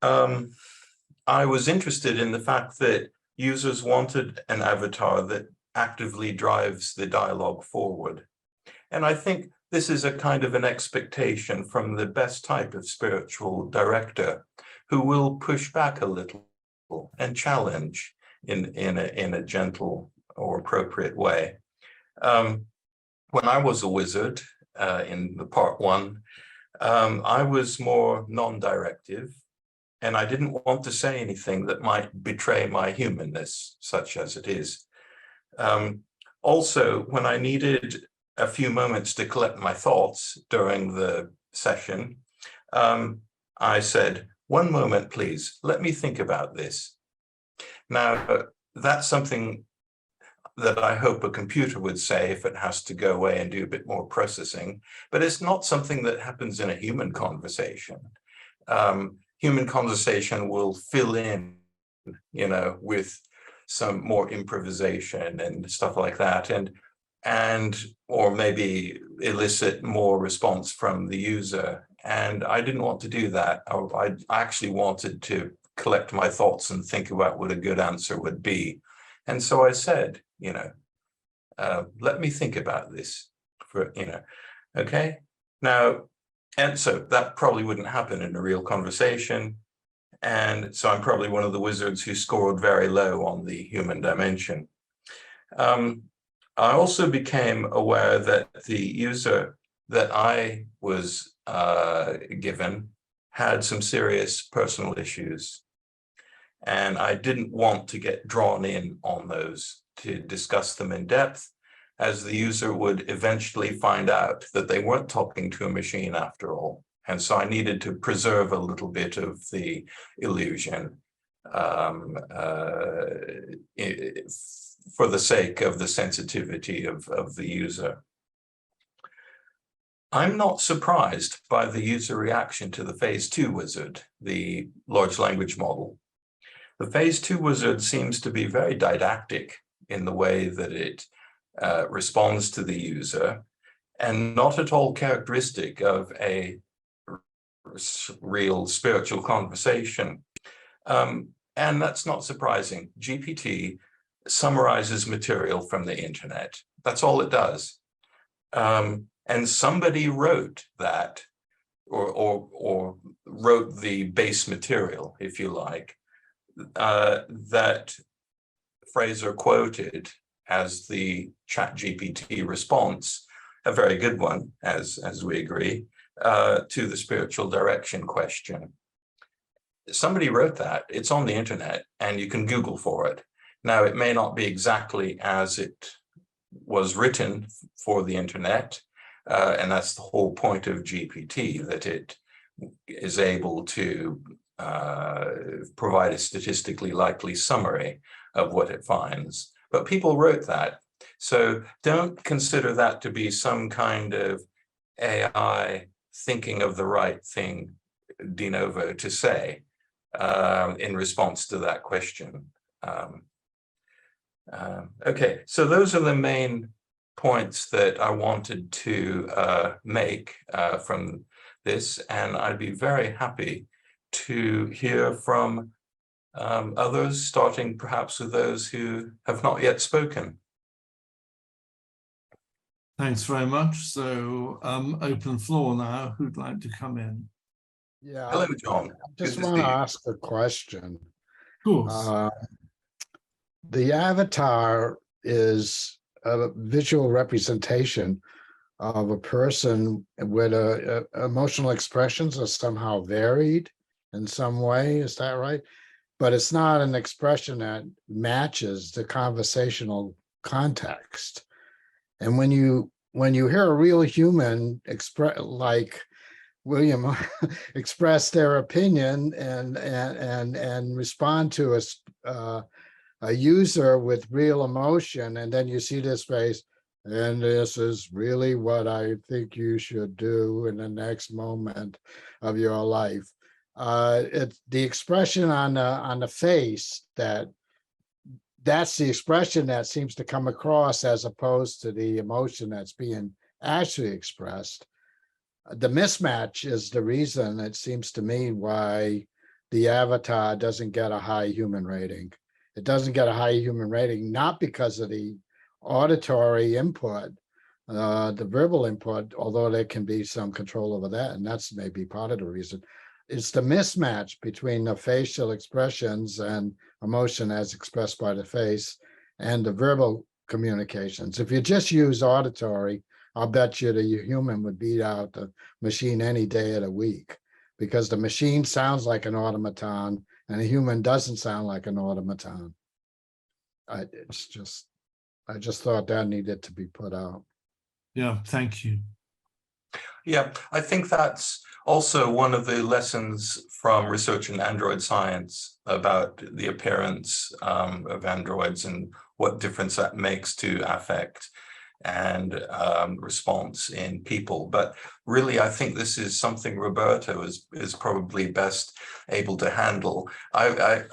I was interested in the fact that users wanted an avatar that actively drives the dialogue forward. And I think this is a kind of an expectation from the best type of spiritual director who will push back a little and challenge in a gentle or appropriate way. When I was a wizard in the part one, I was more non-directive, and I didn't want to say anything that might betray my humanness, such as it is. Also, when I needed a few moments to collect my thoughts during the session, I said, "One moment, please, let me think about this." Now, that's something that I hope a computer would say if it has to go away and do a bit more processing, but it's not something that happens in a human conversation. Human conversation will fill in, you know, with some more improvisation and stuff like that, and or maybe elicit more response from the user. And I didn't want to do that. I actually wanted to collect my thoughts and think about what a good answer would be. And so I said, you know, let me think about this for, you know, okay. Now, and so that probably wouldn't happen in a real conversation. And so I'm probably one of the wizards who scored very low on the human dimension. I also became aware that the user that I was given had some serious personal issues. And I didn't want to get drawn in on those to discuss them in depth, as the user would eventually find out that they weren't talking to a machine after all. And so I needed to preserve a little bit of the illusion for the sake of the sensitivity of the user. I'm not surprised by the user reaction to the phase 2 wizard, the large language model. The phase 2 wizard seems to be very didactic in the way that it responds to the user, and not at all characteristic of a real spiritual conversation. And that's not surprising. GPT summarizes material from the internet. That's all it does. And somebody wrote that, or wrote the base material, if you like, that Fraser quoted as the ChatGPT response, a very good one, as we agree, to the spiritual direction question. Somebody wrote that. It's on the internet, and you can Google for it. Now, it may not be exactly as it was written for the internet, and that's the whole point of GPT, that it is able to provide a statistically likely summary of what it finds. But people wrote that. So don't consider that to be some kind of AI thinking of the right thing de novo to say in response to that question. Okay, so those are the main points that I wanted to make from this, and I'd be very happy to hear from others, starting perhaps with those who have not yet spoken.
Thanks very much. So open floor now. Who'd like to come in?
Yeah,
Hello, John.
I just
Good to
want to
see you.
ask a question.
Of course.
The avatar is a visual representation of a person with emotional expressions are somehow varied in some way. Is that right? But it's not an expression that matches the conversational context. And when you hear a real human express, like William, express their opinion and respond to a user with real emotion, and then you see this face, and this is really what I think you should do in the next moment of your life. It's the expression on the face that's the expression that seems to come across as opposed to the emotion that's being actually expressed. The mismatch is the reason, it seems to me, why the avatar doesn't get a high human rating. It doesn't get a high human rating, not because of the auditory input, the verbal input, although there can be some control over that, and that's maybe part of the reason. It's the mismatch between the facial expressions and emotion as expressed by the face and the verbal communications. If you just use auditory, I'll bet you the human would beat out the machine any day of the week, because the machine sounds like an automaton and a human doesn't sound like an automaton. I just thought that needed to be put out.
Yeah, thank you.
Yeah, I think that's also one of the lessons from research in android science about the appearance of androids and what difference that makes to affect and response in people. But really, I think this is something Roberto is probably best able to handle. I'd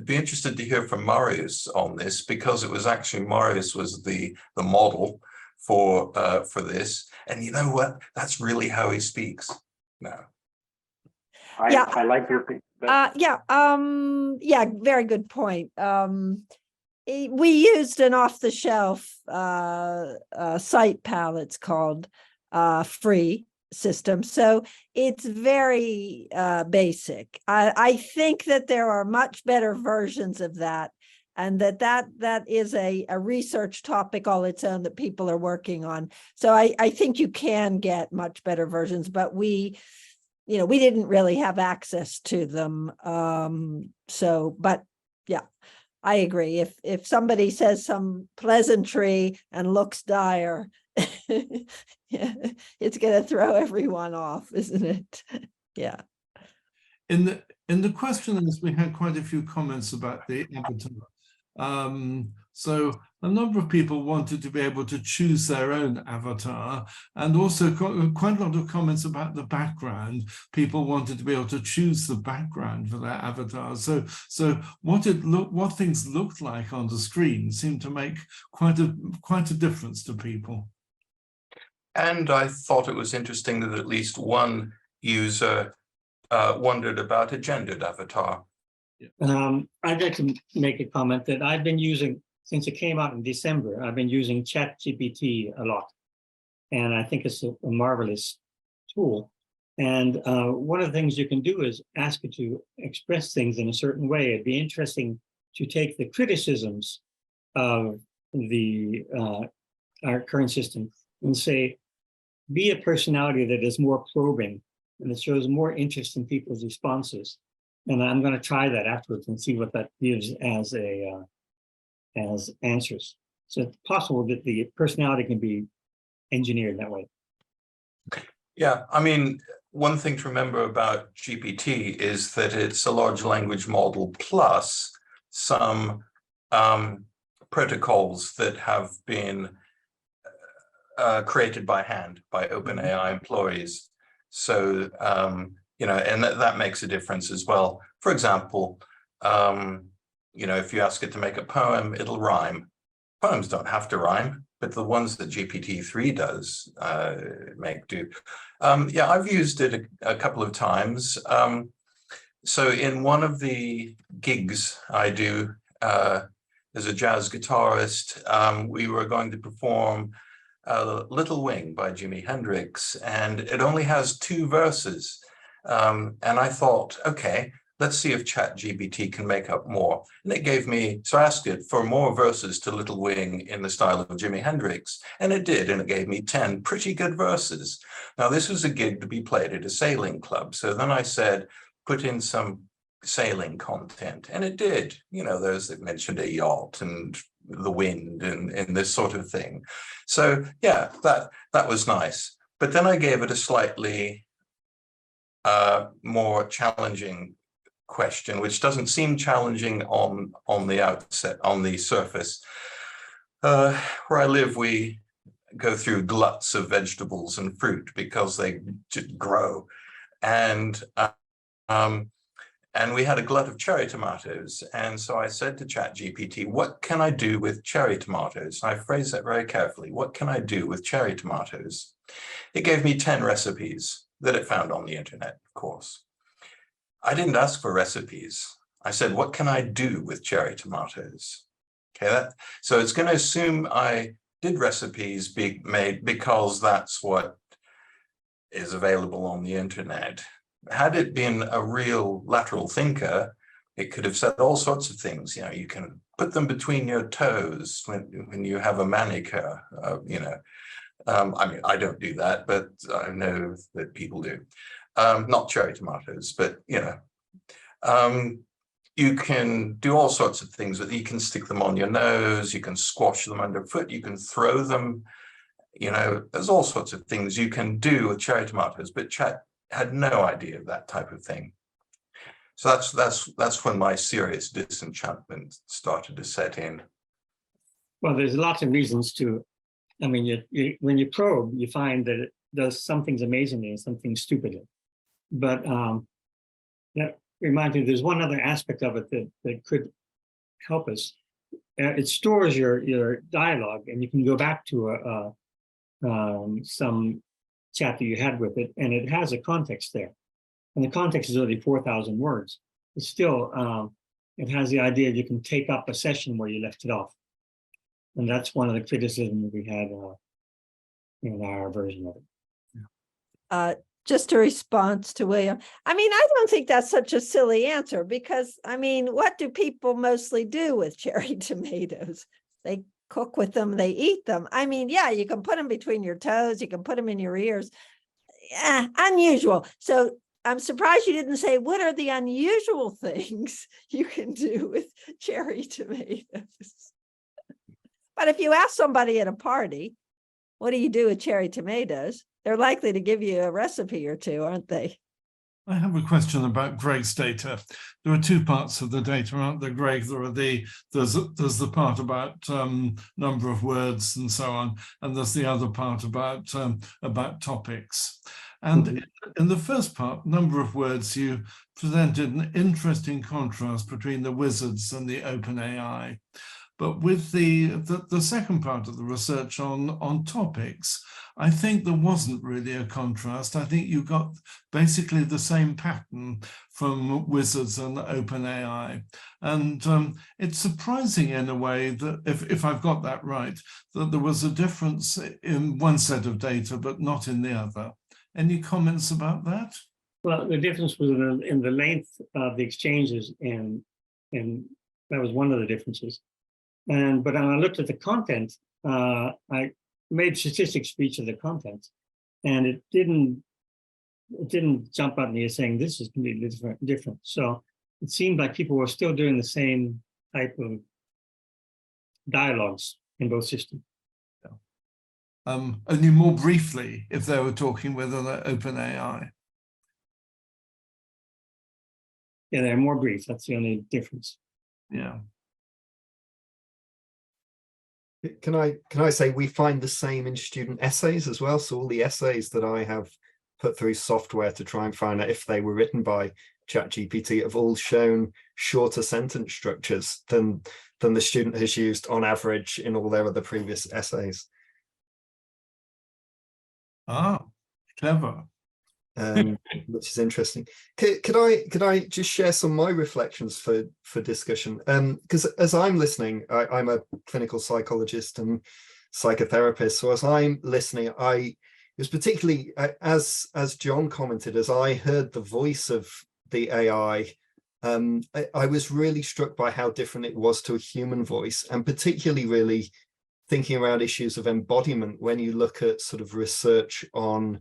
be interested to hear from Marius on this, because it was actually Marius was the model for this, and you know what? That's really how he speaks now.
I like your feedback.
Yeah, very good point. We used an off-the-shelf site palette, it's called free system. So it's very basic. I think that there are much better versions of that, and that is a research topic all its own that people are working on. So I think you can get much better versions, but we didn't really have access to them. But yeah, I agree. If somebody says some pleasantry and looks dire, yeah, it's going to throw everyone off, isn't it? Yeah.
In the questions, we had quite a few comments about the avatar. So a number of people wanted to be able to choose their own avatar, and also quite a lot of comments about the background. People wanted to be able to choose the background for their avatar. So what things looked like on the screen seemed to make quite a difference to people.
And I thought it was interesting that at least one user wondered about a gendered avatar.
I'd like to make a comment that I've been using, since it came out in December, I've been using ChatGPT a lot. And I think it's a marvelous tool. And one of the things you can do is ask it to express things in a certain way. It'd be interesting to take the criticisms of our current system and say, be a personality that is more probing and that shows more interest in people's responses. And I'm going to try that afterwards and see what that gives as answers. So it's possible that the personality can be engineered that way.
Yeah, I mean, one thing to remember about GPT is that it's a large language model plus some protocols that have been created by hand by OpenAI employees. So, and that makes a difference as well. For example, if you ask it to make a poem, it'll rhyme. Poems don't have to rhyme, but the ones that GPT-3 does do. Yeah, I've used it a couple of times. So in one of the gigs I do as a jazz guitarist, we were going to perform Little Wing by Jimi Hendrix, and it only has 2 verses. And I thought, okay, let's see if ChatGPT can make up more. And it gave me, so I asked it for more verses to Little Wing in the style of Jimi Hendrix, and it did, and it gave me 10 pretty good verses. Now, this was a gig to be played at a sailing club. So then I said, put in some sailing content, and it did. You know, those that mentioned a yacht and the wind and this sort of thing. So yeah, that was nice. But then I gave it a slightly more challenging question, which doesn't seem challenging on the outset, on the surface. Where I live, we go through gluts of vegetables and fruit because they grow, and we had a glut of cherry tomatoes. And so I said to ChatGPT, what can I do with cherry tomatoes? And I phrased that very carefully. What can I do with cherry tomatoes? It gave me 10 recipes that it found on the internet, of course. I didn't ask for recipes. I said, what can I do with cherry tomatoes? Okay, so it's going to assume I did recipes be made because that's what is available on the internet. Had it been a real lateral thinker, it could have said all sorts of things. You know, you can put them between your toes when you have a manicure, you know. I mean, I don't do that, but I know that people do. Not cherry tomatoes, but, you know. You can do all sorts of things with, you can stick them on your nose, you can squash them underfoot, you can throw them, you know, there's all sorts of things you can do with cherry tomatoes, but Chat had no idea of that type of thing. So that's when my serious disenchantment started to set in.
Well, there's lots of reasons to, I mean, when you probe, you find that it does some things amazingly and some things stupidly. But that reminds me, there's one other aspect of it that could help us. It stores your dialogue, and you can go back to some chat that you had with it, and it has a context there. And the context is only 4,000 words. It's still, it has the idea you can take up a session where you left it off. And that's one of the criticisms we had in our version of it.
Just a response to William. I mean, I don't think that's such a silly answer because, I mean, what do people mostly do with cherry tomatoes? They cook with them, they eat them. I mean, yeah, you can put them between your toes, you can put them in your ears. Yeah, unusual. So I'm surprised you didn't say, what are the unusual things you can do with cherry tomatoes? But if you ask somebody at a party, what do you do with cherry tomatoes? They're likely to give you a recipe or two, aren't they?
I have a question about Greg's data. There are 2 parts of the data, aren't there, Greg? There's the part about number of words and so on, and there's the other part about topics. And in the first part, number of words, you presented an interesting contrast between the wizards and the OpenAI. But with the second part of the research on topics, I think there wasn't really a contrast. I think you got basically the same pattern from wizards and OpenAI. And it's surprising in a way that, if I've got that right, that there was a difference in one set of data, but not in the other. Any comments about that?
Well, the difference was in the length of the exchanges, and that was one of the differences. But when I looked at the content, I made statistics for each of the content, and it didn't jump at me as saying this is completely different. So it seemed like people were still doing the same type of dialogues in both systems.
Only more briefly, if they were talking with an OpenAI.
Yeah, they're more brief. That's the only difference.
Yeah.
Can I say we find the same in student essays as well? So all the essays that I have put through software to try and find out if they were written by ChatGPT have all shown shorter sentence structures than the student has used on average in all their other previous essays.
Ah, clever.
which is interesting. Could I just share some of my reflections for discussion? Because as I'm listening, I'm a clinical psychologist and psychotherapist. So as I'm listening, it was particularly as John commented, as I heard the voice of the AI, I was really struck by how different it was to a human voice, and particularly really thinking around issues of embodiment when you look at sort of research on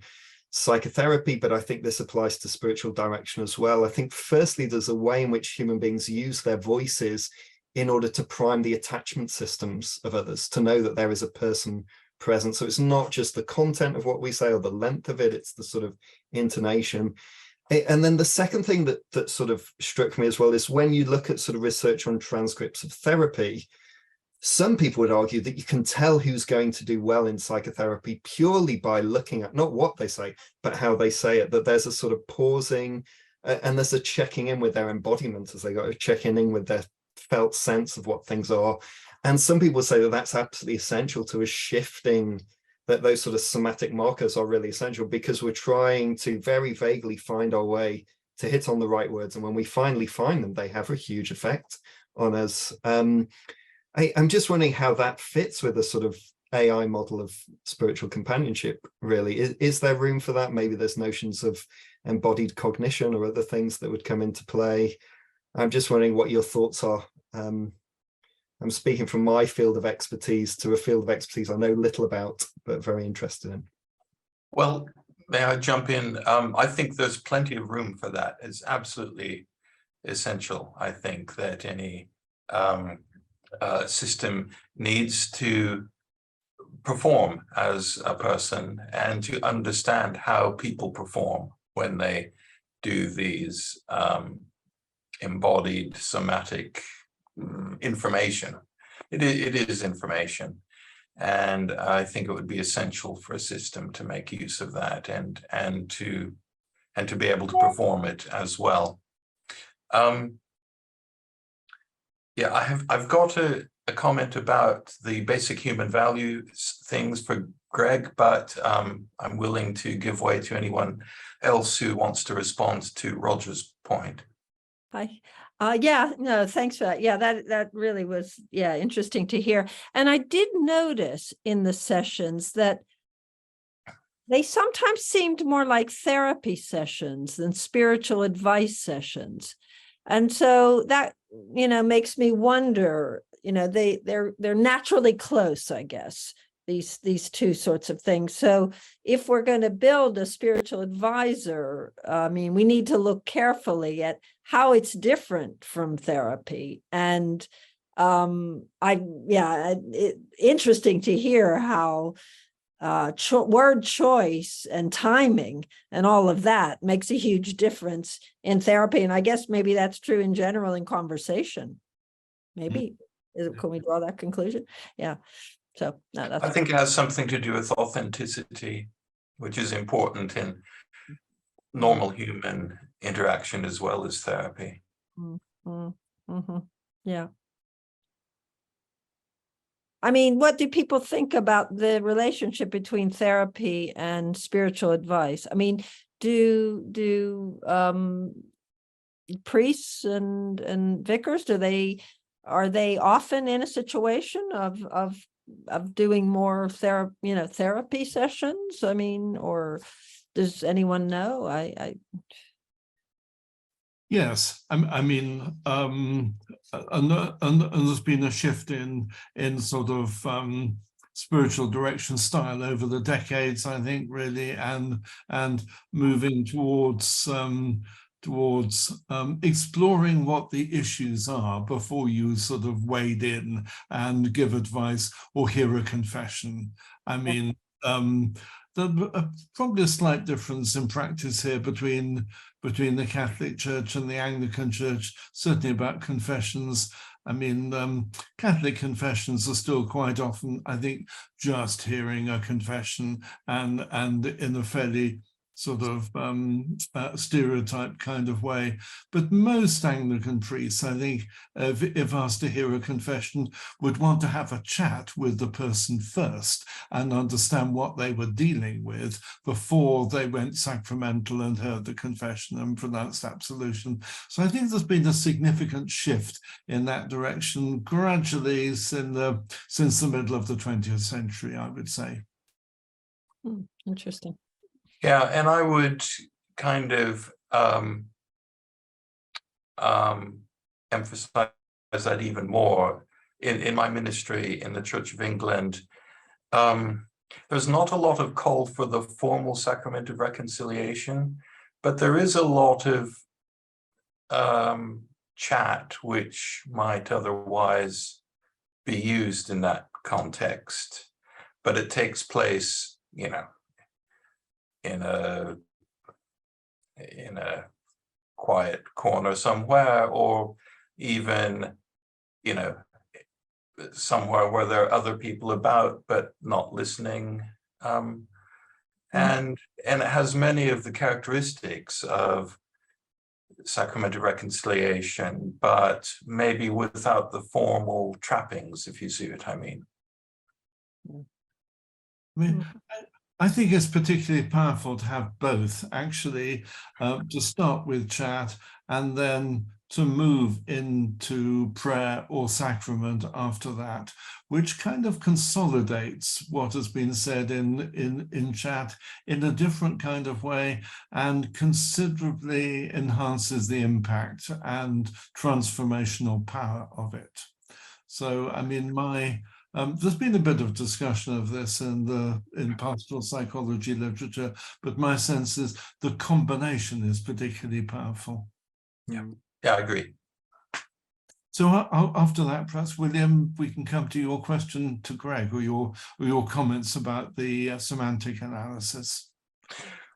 psychotherapy, but I think this applies to spiritual direction as well. I think firstly, there's a way in which human beings use their voices in order to prime the attachment systems of others, to know that there is a person present. So it's not just the content of what we say or the length of it, it's the sort of intonation. And then the second thing that sort of struck me as well is when you look at sort of research on transcripts of therapy, some people would argue that you can tell who's going to do well in psychotherapy purely by looking at not what they say, but how they say it, that there's a sort of pausing and there's a checking in with their embodiment as they go, checking in with their felt sense of what things are. And some people say that that's absolutely essential to a shifting, that those sort of somatic markers are really essential, because we're trying to very vaguely find our way to hit on the right words. And when we finally find them, they have a huge effect on us. I'm just wondering how that fits with a sort of AI model of spiritual companionship, really. Is there room for that? Maybe there's notions of embodied cognition or other things that would come into play. I'm just wondering what your thoughts are. I'm speaking from my field of expertise to a field of expertise I know little about, but very interested in.
Well, may I jump in? I think there's plenty of room for that. It's absolutely essential. I think that any system needs to perform as a person and to understand how people perform when they do these embodied somatic information. It is information, and I think it would be essential for a system to make use of that and to be able to perform it as well. Yeah, I've got a comment about the basic human value things for Greg, but I'm willing to give way to anyone else who wants to respond to Roger's point.
Hi. Yeah, no, thanks for that. Yeah, that really was, yeah, interesting to hear. And I did notice in the sessions that they sometimes seemed more like therapy sessions than spiritual advice sessions. And so that, makes me wonder, they're naturally close, I guess, these two sorts of things. So if we're going to build a spiritual advisor, we need to look carefully at how it's different from therapy. And interesting to hear how word choice and timing and all of that makes a huge difference in therapy. And I guess maybe that's true in general in conversation. Maybe. Can we draw that conclusion? Yeah. So no, that's,
I think it has something to do with authenticity, which is important in normal human interaction as well as therapy.
Yeah. What do people think about the relationship between therapy and spiritual advice? Do priests and vicars, are they often in a situation of doing more therapy sessions? Or does anyone know?
Yes, and there's been a shift in sort of spiritual direction style over the decades, I think, really, and moving towards exploring what the issues are before you sort of wade in and give advice or hear a confession. There's probably a slight difference in practice here between the Catholic Church and the Anglican Church, certainly about confessions. Catholic confessions are still quite often, I think, just hearing a confession and in a fairly sort of stereotype kind of way. But most Anglican priests, I think, if asked to hear a confession, would want to have a chat with the person first and understand what they were dealing with before they went sacramental and heard the confession and pronounced absolution. So I think there's been a significant shift in that direction gradually since the middle of the 20th century, I would say.
Interesting.
Yeah, and I would kind of emphasize that even more in my ministry in the Church of England. There's not a lot of call for the formal sacrament of reconciliation, but there is a lot of chat which might otherwise be used in that context, but it takes place, you know, in a quiet corner somewhere, or even, you know, somewhere where there are other people about but not listening, and it has many of the characteristics of sacrament of reconciliation, but maybe without the formal trappings, if you see what I mean.
I think it's particularly powerful to have both, actually, to start with chat and then to move into prayer or sacrament after that, which kind of consolidates what has been said in chat in a different kind of way and considerably enhances the impact and transformational power of it. So, I mean, there's been a bit of discussion of this in pastoral psychology literature, but my sense is the combination is particularly powerful.
Yeah, I agree.
So after that, perhaps, William, we can come to your question to Greg, or your comments about the semantic analysis.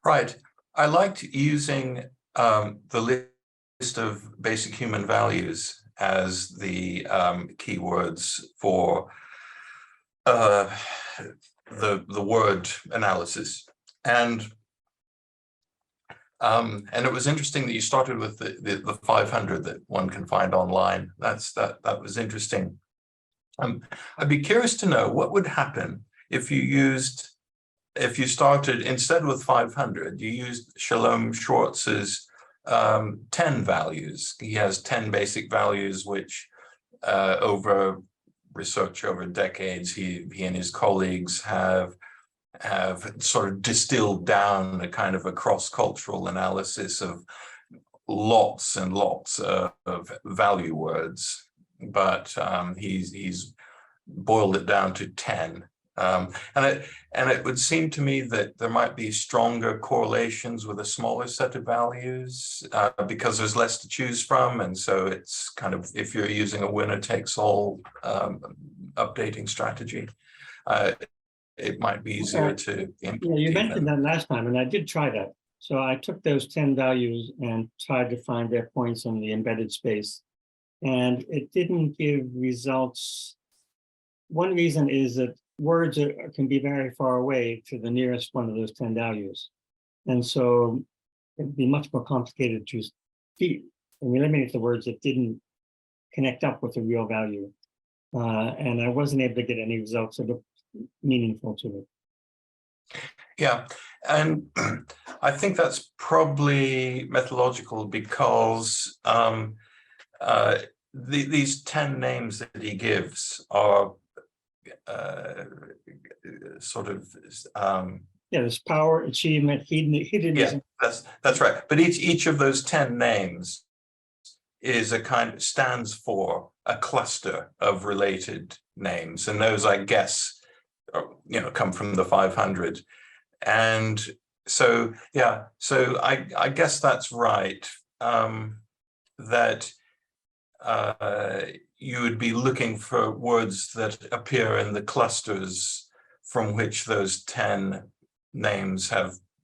Right. I liked using the list of basic human values as the keywords for the word analysis, and it was interesting that you started with the 500 that one can find online. That was interesting. I'd be curious to know what would happen if you started, instead with 500, you used Shalom Schwartz's 10 values. He has 10 basic values, which over research over decades, he and his colleagues have sort of distilled down a kind of a cross-cultural analysis of lots and lots of value words, but he's boiled it down to 10. And it would seem to me that there might be stronger correlations with a smaller set of values because there's less to choose from, and so it's kind of, if you're using a winner-takes-all updating strategy, it might be easier to implement.
Yeah, you mentioned that last time, and I did try that. So I took those 10 values and tried to find their points in the embedded space, and it didn't give results. One reason is that words can be very far away to the nearest one of those 10 values. And so it'd be much more complicated to eliminate the words that didn't connect up with the real value. And I wasn't able to get any results that looked meaningful to it.
Yeah, and I think that's probably methodological because these 10 names that he gives are sort of
there's power, achievement, hedonism.
Yeah, that's right. But each of those 10 names is stands for a cluster of related names, and those, I guess, come from the 500. And so I guess that's right, that you would be looking for words that appear in the clusters from which those 10 names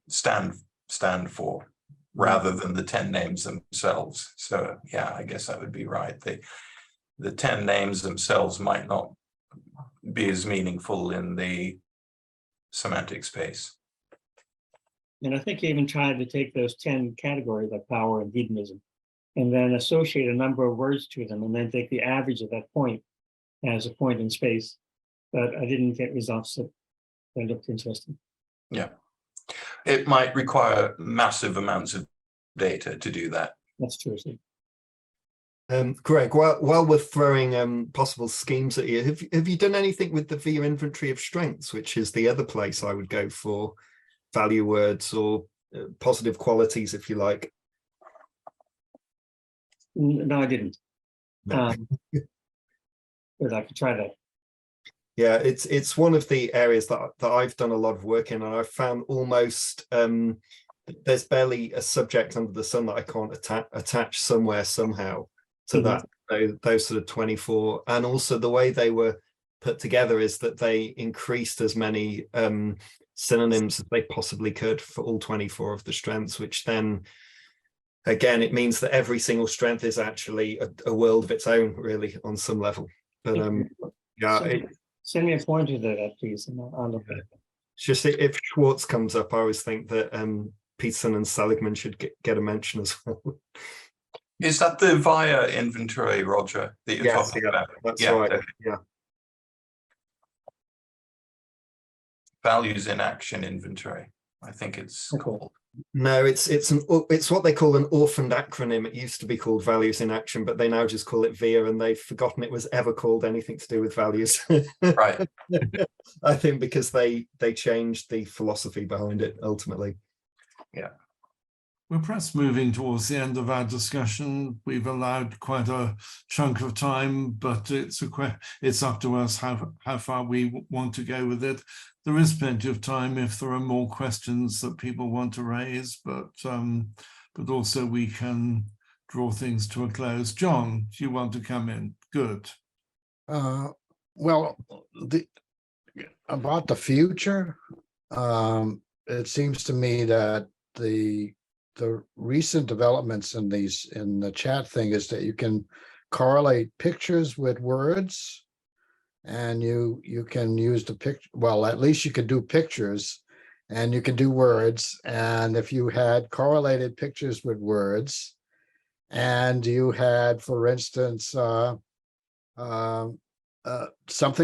stand for, rather than the 10 names themselves. So yeah, I guess that would be right. The 10 names themselves might not be as meaningful in the semantic space.
And I think he even tried to take those 10 categories like power and hedonism and then associate a number of words to them and then take the average of that point as a point in space. But I didn't get results that looked interesting.
Yeah. It might require massive amounts of data to do that.
That's true.
Greg, while we're throwing possible schemes at you, have you done anything with the VIA inventory of strengths, which is the other place I would go for value words or positive qualities, if you like?
No, I didn't.
No.
But I could try that.
Yeah, it's one of the areas that I've done a lot of work in, and I've found almost there's barely a subject under the sun that I can't attach somewhere somehow to that those sort of 24. And also the way they were put together is that they increased as many synonyms as they possibly could for all 24 of the strengths, which then again it means that every single strength is actually a world of its own, really, on some level. But yeah,
send me a pointer to that, please, and I'll look at it.
Just if Schwartz comes up, I always think that Peterson and Seligman should get a mention as well.
Is that the VIA inventory, Roger, that you're talking about?
That's right.
Definitely.
Yeah.
Values in action inventory, I think it's called.
No, it's what they call an orphaned acronym. It used to be called Values in Action, but they now just call it VIA, and they've forgotten it was ever called anything to do with values.
Right.
I think because they changed the philosophy behind it ultimately.
Yeah.
We're perhaps moving towards the end of our discussion. We've allowed quite a chunk of time, but it's up to us how far we want to go with it. There is plenty of time if there are more questions that people want to raise, but also we can draw things to a close. John, do you want to come in? Good.
Well, about the future, it seems to me that the recent developments in the chat thing is that you can correlate pictures with words, and you can use the picture. Well, at least you can do pictures, and you can do words. And if you had correlated pictures with words, and you had, for instance, something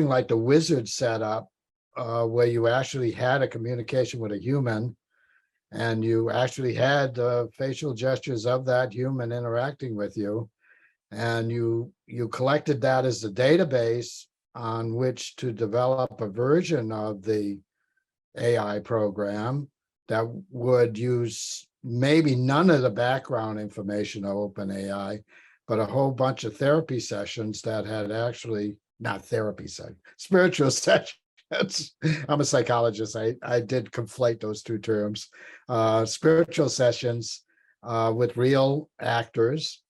like the wizard setup, where you actually had a communication with a human, and you actually had the facial gestures of that human interacting with you, and you collected that as the database on which to develop a version of the AI program that would use maybe none of the background information of OpenAI, but a whole bunch of therapy sessions that had actually, not therapy sessions, spiritual sessions. I'm a psychologist. I did conflate those two terms. Spiritual sessions with real actors.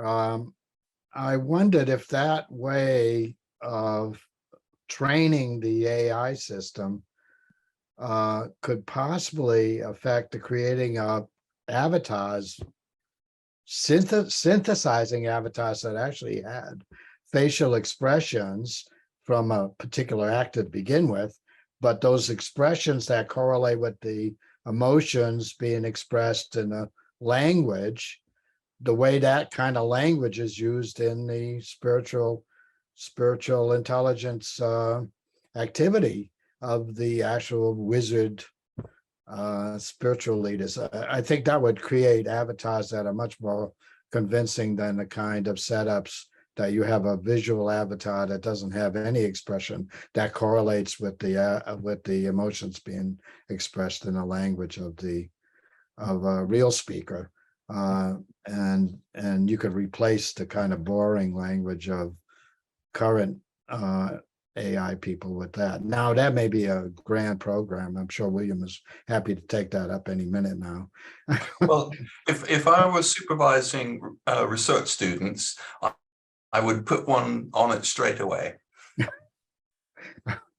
I wondered if that way of training the AI system could possibly affect the creating of avatars, synthesizing avatars that actually had facial expressions from a particular act to begin with, but those expressions that correlate with the emotions being expressed in a language, the way that kind of language is used in the spiritual intelligence activity of the actual wizard spiritual leaders. I think that would create avatars that are much more convincing than the kind of setups that you have a visual avatar that doesn't have any expression that correlates with the emotions being expressed in the language of a real speaker, and you could replace the kind of boring language of current AI people with that. Now that may be a grand program. I'm sure William is happy to take that up any minute now.
Well, if I was supervising research students, I would put one on it straight away.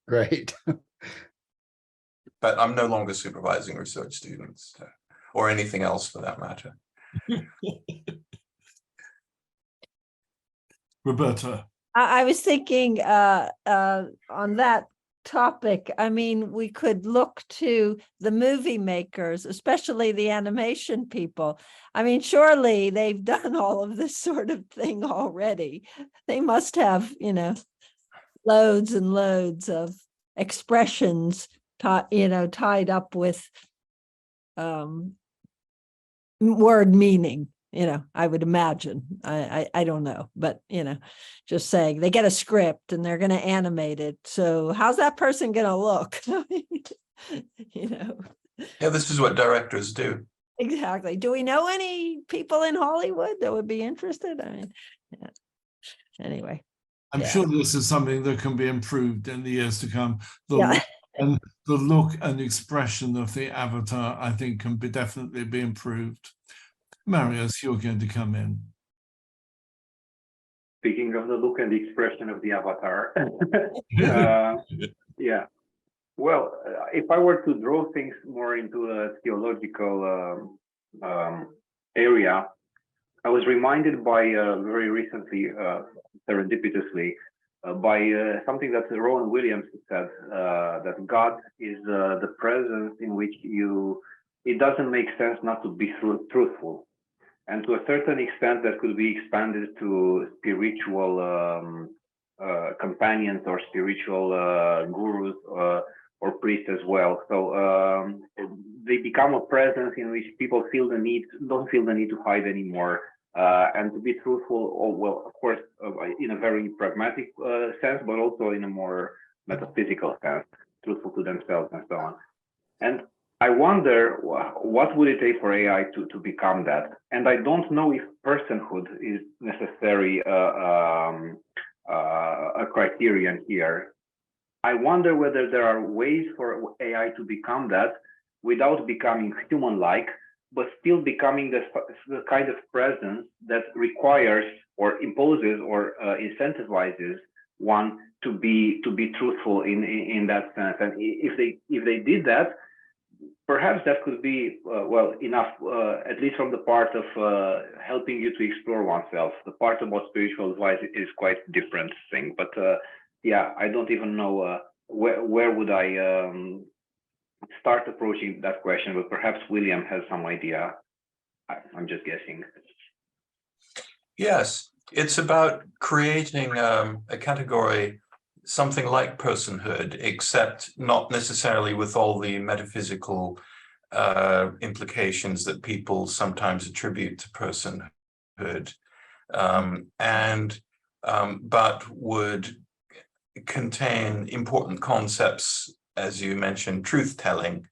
Great.
But I'm no longer supervising research students or anything else for that matter.
Roberta.
I was thinking on that topic. I mean, we could look to the movie makers, especially the animation people. I mean, surely they've done all of this sort of thing already. They must have, loads and loads of expressions, tied up with word meaning. I would imagine. I don't know, but just saying, they get a script and they're going to animate it. So how's that person going to look?
Yeah, this is what directors do.
Exactly. Do we know any people in Hollywood that would be interested? I mean, yeah. Anyway,
I'm
yeah.
sure this is something that can be improved in the years to come.
Yeah.
The look and expression of the avatar, I think, can definitely be improved. Marius, you're going to come in.
Speaking of the look and the expression of the avatar, yeah. Well, if I were to draw things more into a theological area, I was reminded by very recently, serendipitously, by something that Rowan Williams said, that God is the presence in which it doesn't make sense not to be truthful. And to a certain extent, that could be expanded to spiritual companions or spiritual gurus or priests as well. So they become a presence in which people don't feel the need to hide anymore. And to be truthful, well, of course, in a very pragmatic sense, but also in a more metaphysical sense, truthful to themselves and so on. And I wonder what would it take for AI to become that? And I don't know if personhood is necessarily a criterion here. I wonder whether there are ways for AI to become that without becoming human-like, but still becoming the kind of presence that requires or imposes or incentivizes one to be truthful in that sense. And if they did that, perhaps that could be well enough, at least from the part of helping you to explore oneself. The part about spiritual advice is quite a different thing. But yeah, I don't even know where would I start approaching that question. But perhaps William has some idea. I'm just guessing.
Yes, it's about creating a category, something like personhood, except not necessarily with all the metaphysical implications that people sometimes attribute to personhood, but would contain important concepts, as you mentioned, truth-telling,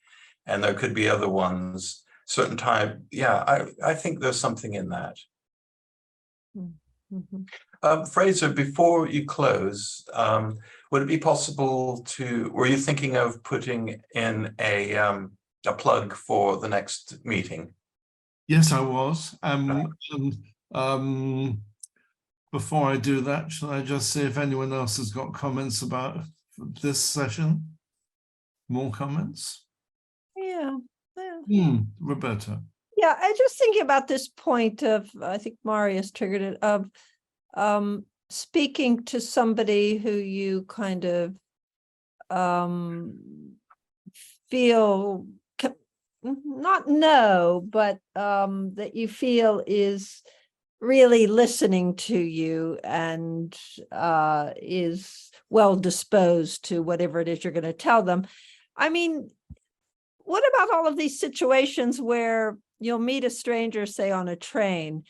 and there could be other ones, certain type. Yeah, I think there's something in that.
Mm-hmm.
Fraser, before you close, would it be possible were you thinking of putting in a plug for the next meeting?
Yes, I was. Before I do that, shall I just see if anyone else has got comments about this session? More comments?
Yeah.
Roberta.
Yeah, I just thinking about this point of, I think Marius triggered it, of speaking to somebody who you kind of feel not know, but that you feel is really listening to you and is well disposed to whatever it is you're going to tell them. I mean, what about all of these situations where you'll meet a stranger, say on a train,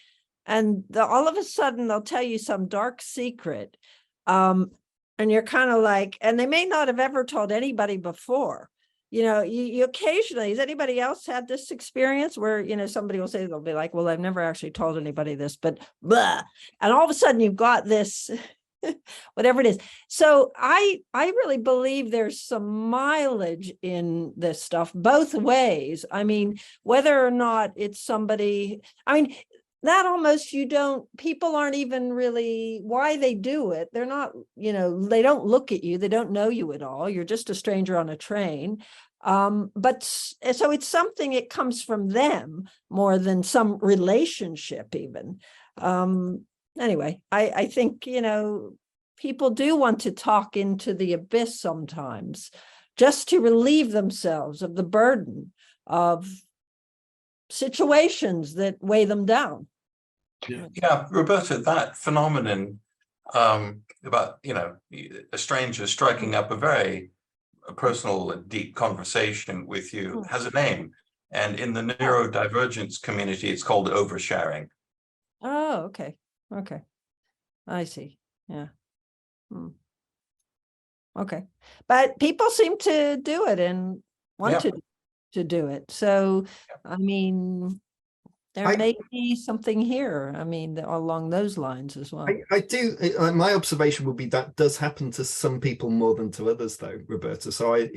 and all of a sudden they'll tell you some dark secret, and you're kind of like, and they may not have ever told anybody before. You occasionally, has anybody else had this experience where, somebody will say, they'll be like, well, I've never actually told anybody this, but blah. And all of a sudden you've got this, whatever it is. So I really believe there's some mileage in this stuff both ways. I mean, whether or not it's somebody, that almost people aren't even really why they do it. They're not, they don't look at you. They don't know you at all. You're just a stranger on a train. But so it's something, it comes from them more than some relationship even. Anyway, I think, people do want to talk into the abyss sometimes, just to relieve themselves of the burden of situations that weigh them down.
Yeah, Roberta, that phenomenon about, a stranger striking up a very personal and deep conversation with you has a name. And in the neurodivergence community, it's called oversharing.
Oh, okay. Okay. I see. Yeah. Okay. But people seem to do it and want to do it. So, I mean, there may be something here. I mean, along those lines as well.
I do. My observation would be that does happen to some people more than to others, though, Roberta. So I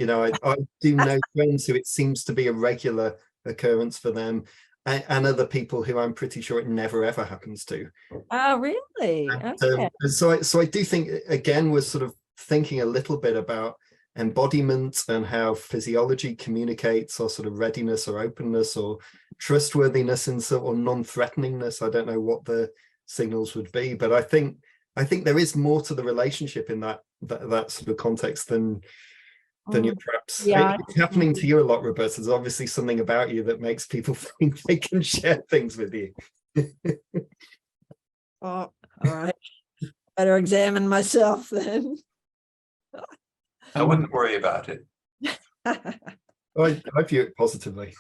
do know friends who it seems to be a regular occurrence for them, and other people who I'm pretty sure it never ever happens to.
Oh, really? Okay.
So I do think, again, we're sort of thinking a little bit about embodiment and how physiology communicates, or sort of readiness or openness or trustworthiness and or non-threateningness. I don't know what the signals would be, but I think there is more to the relationship in that sort of context than you're perhaps it's happening to you a lot, Roberta. There's obviously something about you that makes people think they can share things with you.
Oh, all right. Better examine myself then.
I wouldn't worry about it.
I view it positively.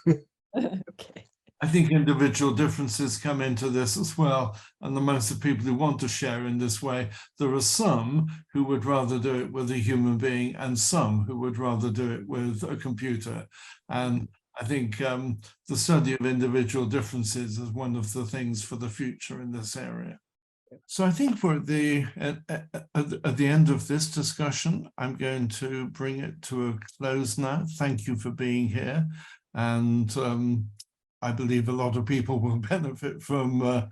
Okay.
I think individual differences come into this as well. And the most of people who want to share in this way, there are some who would rather do it with a human being and some who would rather do it with a computer. And I think the study of individual differences is one of the things for the future in this area. So I think we're at the end of this discussion. I'm going to bring it to a close now. Thank you for being here. And I believe a lot of people will benefit from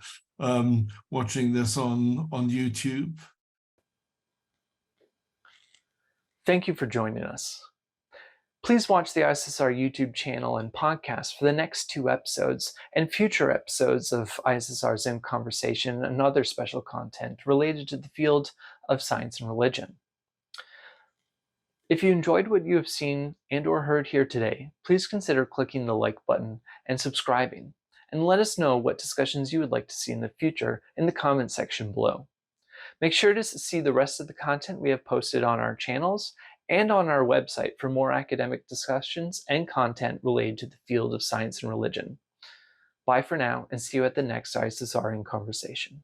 watching this on YouTube.
Thank you for joining us. Please watch the ISSR YouTube channel and podcast for the next 2 episodes and future episodes of ISSR's In Conversation and other special content related to the field of science and religion. If you enjoyed what you have seen and or heard here today, please consider clicking the like button and subscribing, and let us know what discussions you would like to see in the future in the comment section below. Make sure to see the rest of the content we have posted on our channels and on our website for more academic discussions and content related to the field of science and religion. Bye for now, and see you at the next ISSR In Conversation.